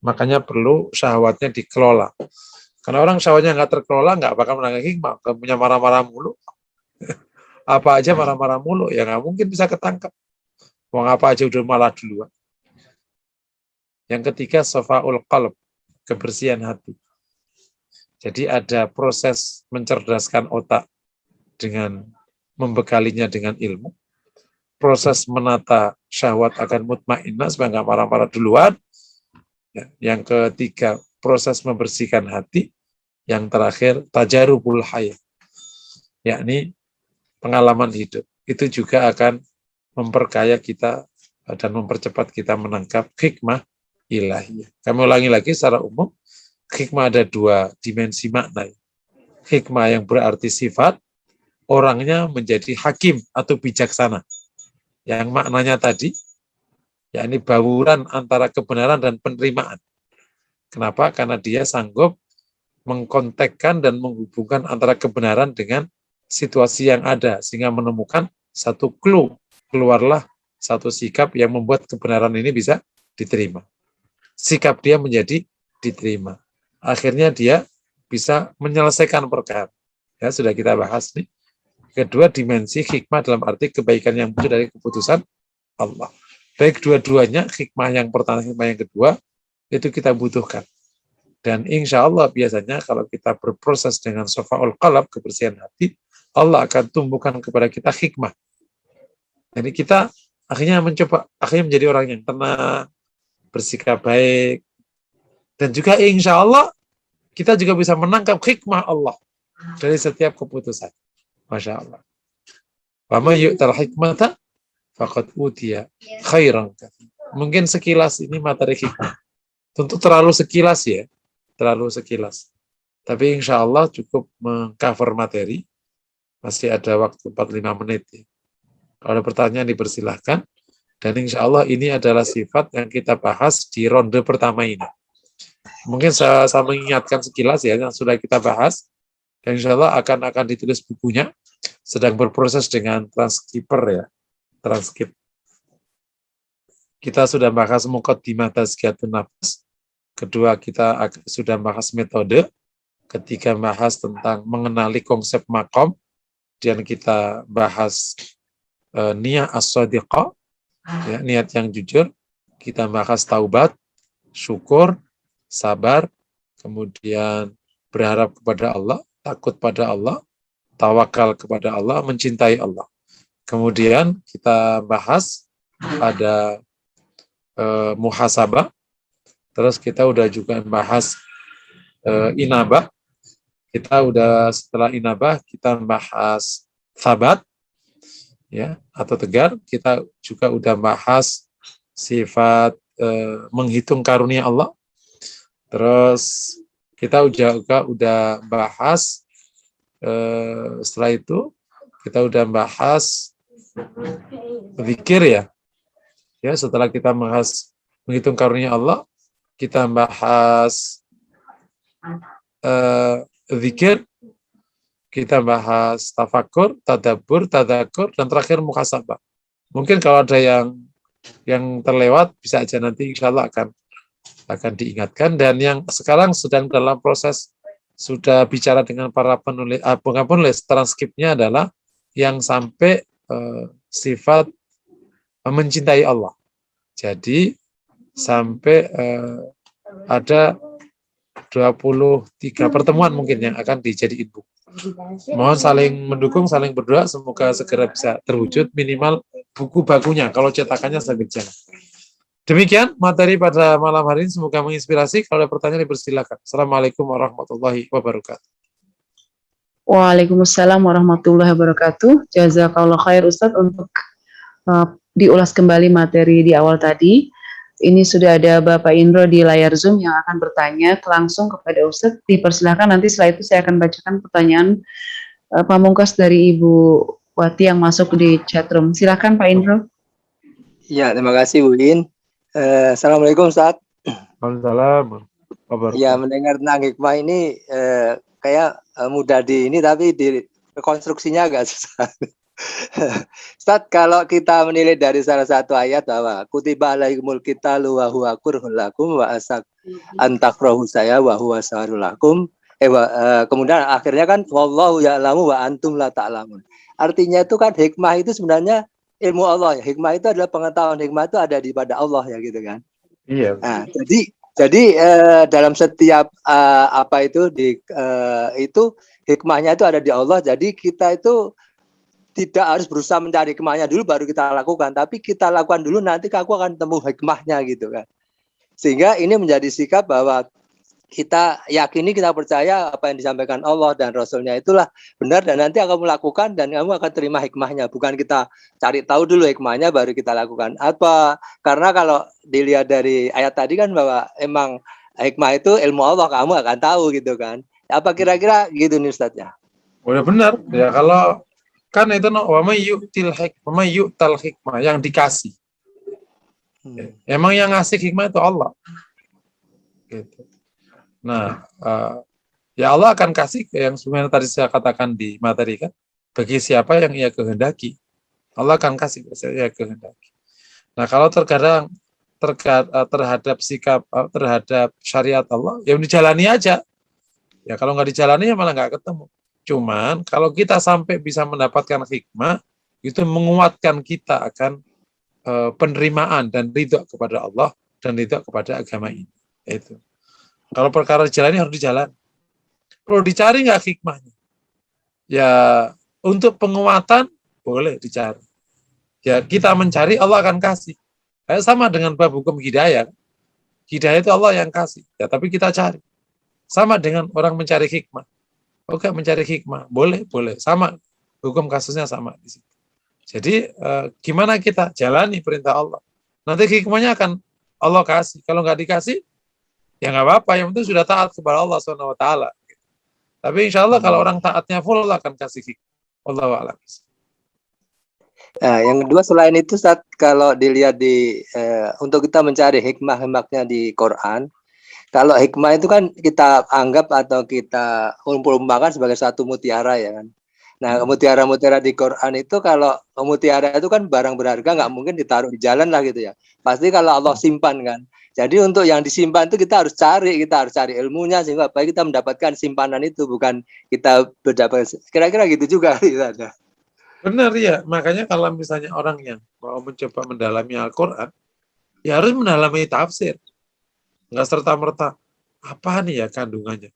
Makanya perlu syahwatnya dikelola. Karena orang syahwatnya nggak terkelola, nggak bakal menangkap hikmah. Nggak punya marah-marah mulu. Apa aja marah-marah mulu, ya nggak mungkin bisa ketangkep. Mau apa aja udah malah duluan. Yang ketiga, safaul qalb, kebersihan hati. Jadi ada proses mencerdaskan otak dengan membekalinya dengan ilmu. Proses menata syahwat akan mutmainnah supaya nggak marah-marah duluan. Yang ketiga, proses membersihkan hati. Yang terakhir, tajarubul hayat, yakni pengalaman hidup. Itu juga akan memperkaya kita dan mempercepat kita menangkap hikmah ilahiyah. Kami ulangi lagi secara umum, hikmah ada dua dimensi makna. Hikmah yang berarti sifat, orangnya menjadi hakim atau bijaksana. Yang maknanya tadi, yakni bauran antara kebenaran dan penerimaan. Kenapa? Karena dia sanggup mengkontekkan dan menghubungkan antara kebenaran dengan situasi yang ada, sehingga menemukan satu clue, keluarlah satu sikap yang membuat kebenaran ini bisa diterima. Sikap dia menjadi diterima. Akhirnya dia bisa menyelesaikan perkara. Ya, sudah kita bahas nih. Kedua, dimensi hikmah dalam arti kebaikan yang muncul dari keputusan Allah. Baik dua-duanya, hikmah yang pertama, hikmah yang kedua, itu kita butuhkan. Dan insya Allah biasanya kalau kita berproses dengan safaul qalb, kebersihan hati, Allah akan tumbuhkan kepada kita hikmah. Jadi kita akhirnya menjadi orang yang tenang, bersikap baik, dan juga insya Allah kita juga bisa menangkap hikmah Allah dari setiap keputusan. Masya Allah. Wa may yu'tal hikmata faqad utiya khairan katsira. Mungkin sekilas ini materi hikmah. Tentu terlalu sekilas ya. Terlalu sekilas. Tapi insya Allah cukup mengcover materi. Masih ada waktu 45 menit. Ya. Kalau ada pertanyaan dipersilahkan. Dan insya Allah ini adalah sifat yang kita bahas di ronde pertama ini. Mungkin saya mengingatkan sekilas ya yang sudah kita bahas. Dan insya Allah akan ditulis bukunya. Sedang berproses dengan transkriper ya. Transkrip. Kita sudah bahas muqaddimah tazkiyatun nafs. Kedua, kita sudah bahas metode. Ketiga, bahas tentang mengenali konsep makom. Dan kita bahas niat as-sadiqah, ya, niat yang jujur. Kita bahas taubat, syukur, sabar, kemudian berharap kepada Allah, takut pada Allah, tawakal kepada Allah, mencintai Allah. Kemudian kita bahas ada muhasabah. Terus kita udah juga bahas inabah. Kita udah setelah inabah kita bahas sabat ya atau tegar. Kita juga udah bahas sifat menghitung karunia Allah. Terus kita juga udah bahas setelah itu kita udah bahas zikir ya. Ya, setelah kita bahas menghitung karunia Allah, kita bahas zikir, kita bahas tafakur, tadabbur, tadzakur, dan terakhir muhasabah. Mungkin kalau ada yang terlewat, bisa aja nanti insya Allah akan diingatkan. Dan yang sekarang sedang dalam proses sudah bicara dengan para penulis transkripnya adalah yang sampai sifat mencintai Allah. Jadi sampai ada 23 pertemuan mungkin yang akan dijadiin buku. Mohon saling mendukung, saling berdoa, semoga segera bisa terwujud minimal buku bakunya, kalau cetakannya sambil jalan. Demikian materi pada malam hari ini, semoga menginspirasi. Kalau ada pertanyaan dipersilakan. Assalamualaikum warahmatullahi wabarakatuh. Waalaikumsalam warahmatullahi wabarakatuh. Jazakallah khair Ustadz untuk diulas kembali materi di awal tadi. Ini sudah ada Bapak Indro di layar Zoom yang akan bertanya langsung kepada Ustadz. Dipersilakan, nanti setelah itu saya akan bacakan pertanyaan pamungkas dari Ibu Wati yang masuk di chatroom. Silakan Pak Indro. Ya, terima kasih Bu Lin. Assalamualaikum Ustaz. Waalaikumsalam. Ya, mendengar tentang hikmah ini kayak mudah di ini, tapi di rekonstruksinya agak susah. Ustaz, kalau kita menilai dari salah satu ayat bahwa kutiba alaikumul qitalu wa huwa kurhun lakum wa asak antakrahu saya wa huwa sarul lakum. Kemudian akhirnya kan wallahu ya'lamu wa antum la ta'lamun. Artinya itu kan hikmah itu sebenarnya ilmu Allah. Hikmah itu adalah pengetahuan, hikmah itu ada di pada Allah ya gitu kan. Iya. Nah, jadi dalam setiap apa itu itu hikmahnya itu ada di Allah. Jadi kita itu tidak harus berusaha mencari hikmahnya dulu baru kita lakukan, tapi kita lakukan dulu, nanti aku akan temu hikmahnya gitu kan. Sehingga ini menjadi sikap bahwa kita yakini, kita percaya apa yang disampaikan Allah dan Rasulnya itulah benar, dan nanti akan melakukan dan kamu akan terima hikmahnya. Bukan kita cari tahu dulu hikmahnya baru kita lakukan. Apa? Karena kalau dilihat dari ayat tadi kan bahwa emang hikmah itu ilmu Allah, kamu akan tahu gitu kan. Apa kira-kira gitu nih Ustaz ya? Udah benar ya, kalau kan itu wa may yu'tal hikmah, yang dikasih. Emang yang ngasih hikmah itu Allah. Gitu. Nah, ya Allah akan kasih yang sebenarnya tadi saya katakan di materi kan, bagi siapa yang ia kehendaki, Allah akan kasih bagi ia kehendaki. Nah, kalau terkadang terhadap sikap terhadap syariat Allah, ya dijalani aja. Ya kalau nggak dijalani ya malah nggak ketemu. Cuman kalau kita sampai bisa mendapatkan hikmah, itu menguatkan kita akan penerimaan dan ridho kepada Allah dan ridho kepada agama ini. Itu. Kalau perkara dijalani harus dijalani. Kalau dicari nggak hikmahnya, ya untuk penguatan boleh dicari. Ya kita mencari, Allah akan kasih. Kayak sama dengan bab hukum hidayah. Hidayah itu Allah yang kasih. Ya tapi kita cari. Sama dengan orang mencari hikmah. Oke, mencari hikmah, boleh. Sama, hukum kasusnya sama di situ. Jadi gimana kita jalani perintah Allah? Nanti hikmahnya akan Allah kasih. Kalau nggak dikasih, ya nggak apa-apa. Yang penting sudah taat kepada Allah SWT. Tapi insya Allah kalau orang taatnya full, Allah akan kasih hikmah. Wallahu a'lam. Nah, yang kedua selain itu saat kalau dilihat untuk kita mencari hikmah-hikmahnya di Quran, kalau hikmah itu kan kita anggap atau kita umpamakan sebagai satu mutiara ya kan. Nah, mutiara-mutiara di Quran itu, kalau mutiara itu kan barang berharga, nggak mungkin ditaruh di jalan lah gitu ya. Pasti kalau Allah simpan kan. Jadi untuk yang disimpan itu kita harus cari ilmunya sehingga baik kita mendapatkan simpanan itu, bukan kita berdapat. Kira-kira gitu juga. Benar ya, makanya kalau misalnya orang yang mau mencoba mendalami Al-Quran, ya harus mendalami tafsir. Nggak serta-merta, apa nih ya kandungannya?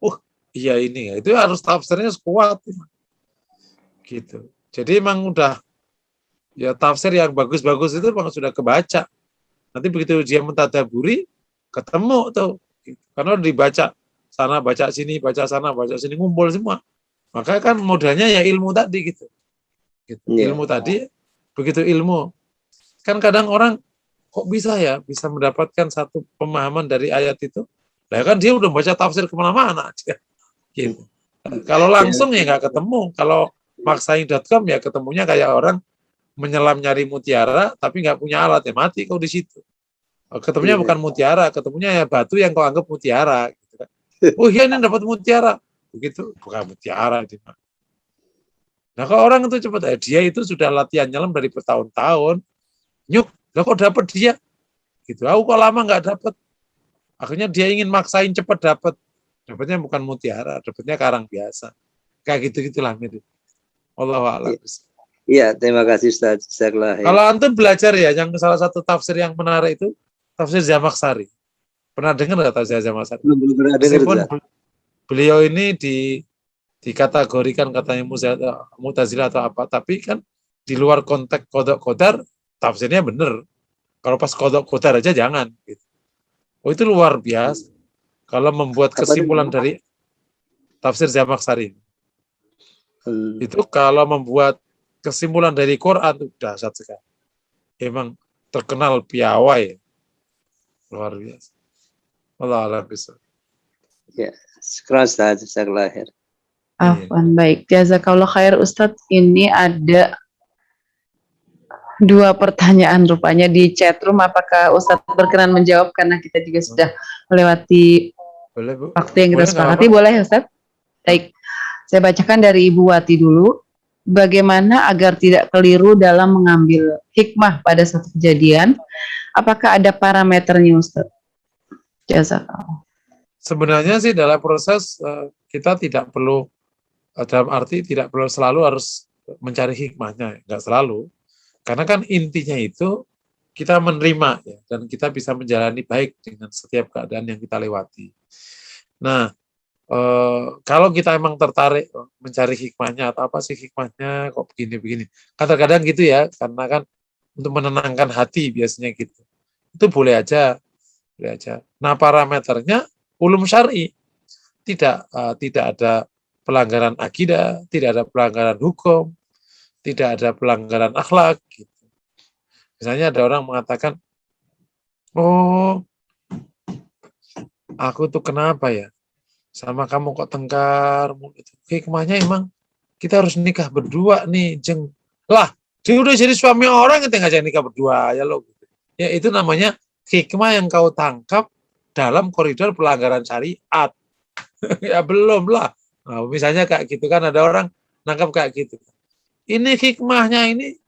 Iya ini ya, itu harus tafsirnya kuat. Gitu. Jadi emang udah, ya tafsir yang bagus-bagus itu memang sudah kebaca. Nanti begitu dia mentadaburi, ketemu tuh. Karena dibaca sana, baca sini, baca sana, baca sini, ngumpul semua. Maka kan modalnya ya ilmu tadi gitu. Ilmu tadi, begitu ilmu. Kan kadang orang, kok bisa ya, bisa mendapatkan satu pemahaman dari ayat itu. Nah kan dia udah baca tafsir kemana-mana. Gitu. Kalau langsung ya nggak ketemu. Kalau maksain.com ya ketemunya kayak orang menyelam nyari mutiara, tapi nggak punya alat, ya mati kau di situ. Ketemunya bukan mutiara, ketemunya ya batu yang kau anggap mutiara. Gitu kan. Oh iya ini dapat mutiara. Begitu, bukan mutiara. Nah kalau orang itu cepat, dia itu sudah latihan nyelam dari bertahun-tahun. Nyuk, lah kok dapat dia? Gitu. Aku kok lama nggak dapat. Akhirnya dia ingin maksain cepat dapat. Dapatnya bukan mutiara, dapatnya karang biasa. Kayak gitu-gitulah mirip. Wallahu a'lam. Iya, terima kasih Ustaz. Kalau antum belajar ya, yang salah satu tafsir yang menarik itu tafsir Zamakhsyari. Pernah dengar nggak tafsir Zamakhsyari? Belum pernah dengar. Beliau ini dikategorikan katanya Mu'tazilah atau apa, tapi kan di luar konteks kodok kodar tafsirnya benar. Kalau pas kodok kodar aja jangan. Gitu. Oh itu luar biasa. Kalau membuat kesimpulan dari tafsir Zamakhsyari. Itu kalau membuat kesimpulan dari Quran itu dahsyat sekali. Emang terkenal piawai. luar biasa. Allah alam bisa. Ya, sekarang Ustaz, jazakallahu khair. Afwan, baik. Jazakallah khair Ustadz. Ini ada 2 pertanyaan rupanya di chat room. Apakah Ustadz berkenan menjawab karena kita juga sudah melewati Boleh, Bu? waktu yang kita Boleh, nggak sepakati? apa-apa? Boleh Ustadz? Baik. Saya bacakan dari Ibu Wati dulu. Bagaimana agar tidak keliru dalam mengambil hikmah pada satu kejadian? Apakah ada parameternya Ustadz? Jazakallah. Sebenarnya sih dalam proses kita tidak perlu, dalam arti tidak perlu selalu harus mencari hikmahnya, nggak selalu. Karena kan intinya itu kita menerima ya, dan kita bisa menjalani baik dengan setiap keadaan yang kita lewati. Nah, kalau kita emang tertarik mencari hikmahnya atau apa sih hikmahnya kok begini-begini, kan terkadang gitu ya, karena kan untuk menenangkan hati biasanya gitu. Itu boleh aja, boleh aja. Nah, parameternya ulum syar'i, tidak ada pelanggaran akidah, tidak ada pelanggaran hukum, tidak ada pelanggaran akhlak gitu. Misalnya ada orang mengatakan, oh aku tuh kenapa ya sama kamu kok tengkar gitu. Hikmahnya emang kita harus nikah berdua nih, jeng. Lah, dia udah jadi suami orang kita ngajak nikah berdua ya lo. Ya itu namanya hikmah yang kau tangkap dalam koridor pelanggaran syariat. Ya belum lah. Nah, misalnya kayak gitu kan ada orang nangkap kayak gitu. Ini hikmahnya ini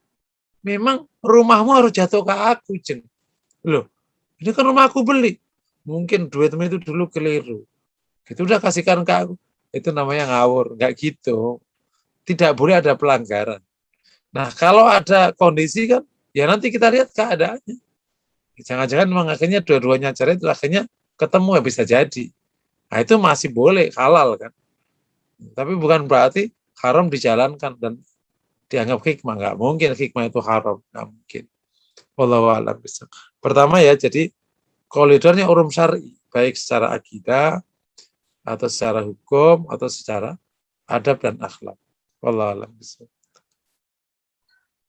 memang rumahmu harus jatuh ke aku, jeng. Loh, ini kan rumah aku beli. Mungkin duitmu itu dulu keliru. Itu udah kasihkan ke aku. Itu namanya ngawur. Enggak gitu. Tidak boleh ada pelanggaran. Nah, kalau ada kondisi kan, ya nanti kita lihat keadaannya. Jangan-jangan memang akhirnya dua-duanya cerai, itu akhirnya ketemu ya bisa jadi. Nah, itu masih boleh, halal kan. Tapi bukan berarti haram dijalankan dan dianggap hikmah. Nggak mungkin hikmah itu haram. Nggak mungkin. Wallahu a'lam bishawab. Pertama ya, jadi koridornya ulum syar'i, baik secara akidah, atau secara hukum, atau secara adab dan akhlak. Wallahu a'lam bishawab.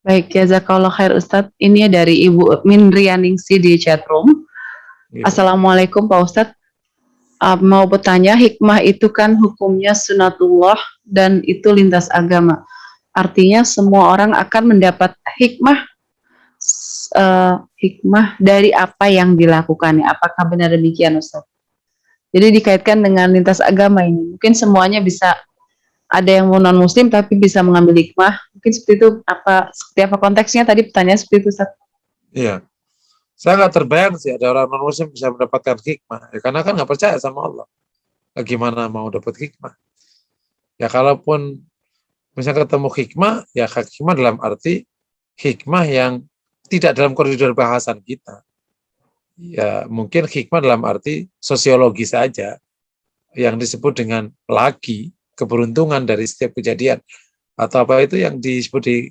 Baik, jazakallah khair Ustadz. Ini dari Ibu Minrianingsi di chatroom. Gitu. Assalamualaikum Pak Ustadz. Mau bertanya, hikmah itu kan hukumnya sunatullah dan itu lintas agama. Artinya semua orang akan mendapat hikmah dari apa yang dilakukannya. Apakah benar demikian Ustadz? Jadi dikaitkan dengan lintas agama ini. Mungkin semuanya bisa, ada yang non muslim tapi bisa mengambil hikmah. Mungkin seperti itu, seperti apa konteksnya tadi pertanyaan seperti itu Ustaz. Iya. Saya nggak terbayang sih ada orang non muslim bisa mendapatkan hikmah. Ya, karena kan nggak percaya sama Allah. Gimana mau dapat hikmah? Ya kalaupun misalnya ketemu hikmah, ya hikmah dalam arti hikmah yang tidak dalam koridor bahasan kita. Ya mungkin hikmah dalam arti sosiologi saja yang disebut dengan lagi keberuntungan dari setiap kejadian atau apa itu yang disebut di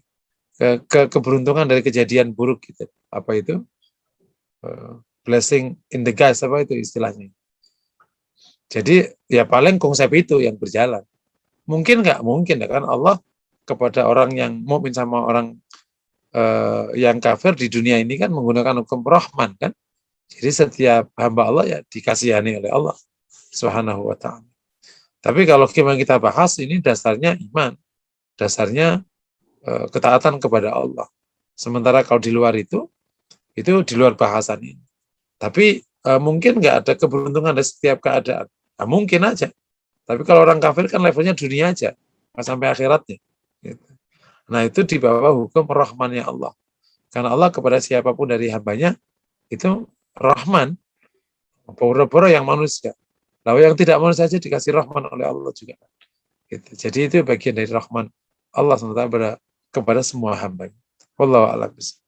keberuntungan dari kejadian buruk gitu. Apa itu? Blessing in the guise, apa itu istilahnya. Jadi ya paling konsep itu yang berjalan. Mungkin nggak mungkin ya kan Allah kepada orang yang mukmin sama orang yang kafir di dunia ini kan menggunakan hukum Rahman kan. Jadi setiap hamba Allah ya dikasihani oleh Allah Subhanahu wa ta'ala. Tapi kalau yang kita bahas ini dasarnya iman, dasarnya ketaatan kepada Allah. Sementara kalau di luar itu di luar bahasan ini. Tapi mungkin nggak ada keberuntungan dari setiap keadaan. Nah, mungkin aja. Tapi kalau orang kafir kan levelnya dunia aja, nggak sampai akhiratnya. Gitu. Nah itu di bawah hukum Rahmannya Allah. Karena Allah kepada siapapun dari hambanya itu Rahman, boro-boro yang manusia. Lalu yang tidak manusia saja dikasih Rahman oleh Allah juga. Gitu. Jadi itu bagian dari Rahman Allah SWT kepada semua hamba. Wallahu a'lam bishawab.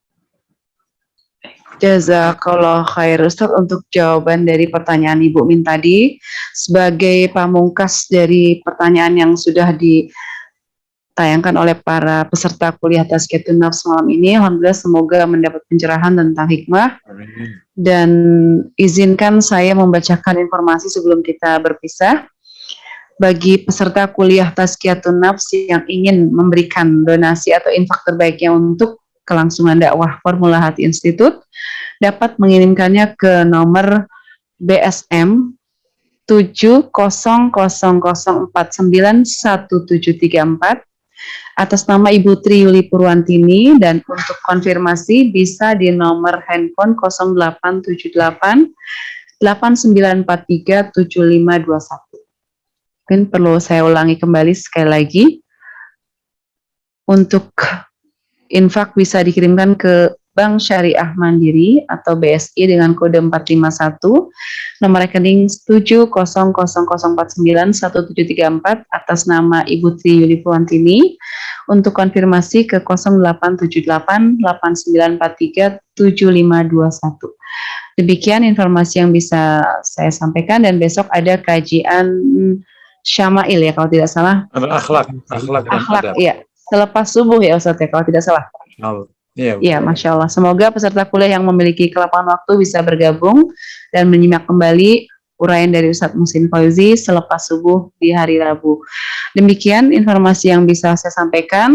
Jazakallah khair Ustaz untuk jawaban dari pertanyaan Ibu Min tadi. Sebagai pamungkas dari pertanyaan yang sudah ditayangkan oleh para peserta kuliah Tazkiyatun Nafs malam ini, alhamdulillah semoga mendapat pencerahan tentang hikmah. Amin. Dan izinkan saya membacakan informasi sebelum kita berpisah. Bagi peserta kuliah Tazkiyatun Nafs yang ingin memberikan donasi atau infak terbaiknya untuk kelangsungan dakwah Formula Hati Institute, dapat mengirimkannya ke nomor BSM 70004911734 atas nama Ibu Tri Yuli Purwantini, dan untuk konfirmasi bisa di nomor handphone 0878 8943 7521. Mungkin perlu saya ulangi kembali sekali lagi. Untuk infak bisa dikirimkan ke Bank Syariah Mandiri atau BSI dengan kode 451, nomor rekening 70004911734 atas nama Ibu Tri Yuli Purwantini. Untuk konfirmasi ke 0878 8943 7521. Demikian informasi yang bisa saya sampaikan, dan besok ada kajian Syama'il ya kalau tidak salah. Akhlak Iya, selepas subuh ya Ustaz ya kalau tidak salah. Iya, Masya Allah. Semoga peserta kuliah yang memiliki kelapangan waktu bisa bergabung dan menyimak kembali uraian dari Ustadz Muhsin Fauzi selepas subuh di hari Rabu. Demikian informasi yang bisa saya sampaikan.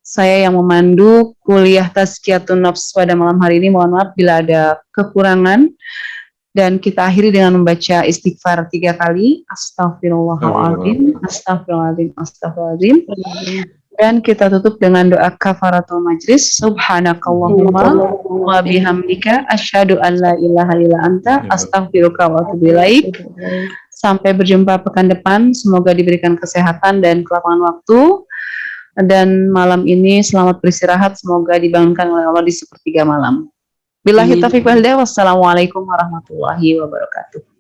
Saya yang memandu kuliah Tazkiyatun Nafs pada malam hari ini. Mohon maaf bila ada kekurangan. Dan kita akhiri dengan membaca istighfar 3 kali. Astaghfirullahaladzim, astaghfirullahaladzim, astaghfirullahaladzim. Dan kita tutup dengan doa kafaratul majlis. Subhanakallahumma wa bihamdika asyhadu an la ilaha illa anta astaghfiruka wa atubu ilaik. Sampai berjumpa pekan depan. Semoga diberikan kesehatan dan kelapangan waktu. Dan malam ini selamat beristirahat. Semoga dibangunkan oleh Allah di sepertiga malam. Billahi taufiq wal hidayah. Wassalamualaikum warahmatullahi wabarakatuh.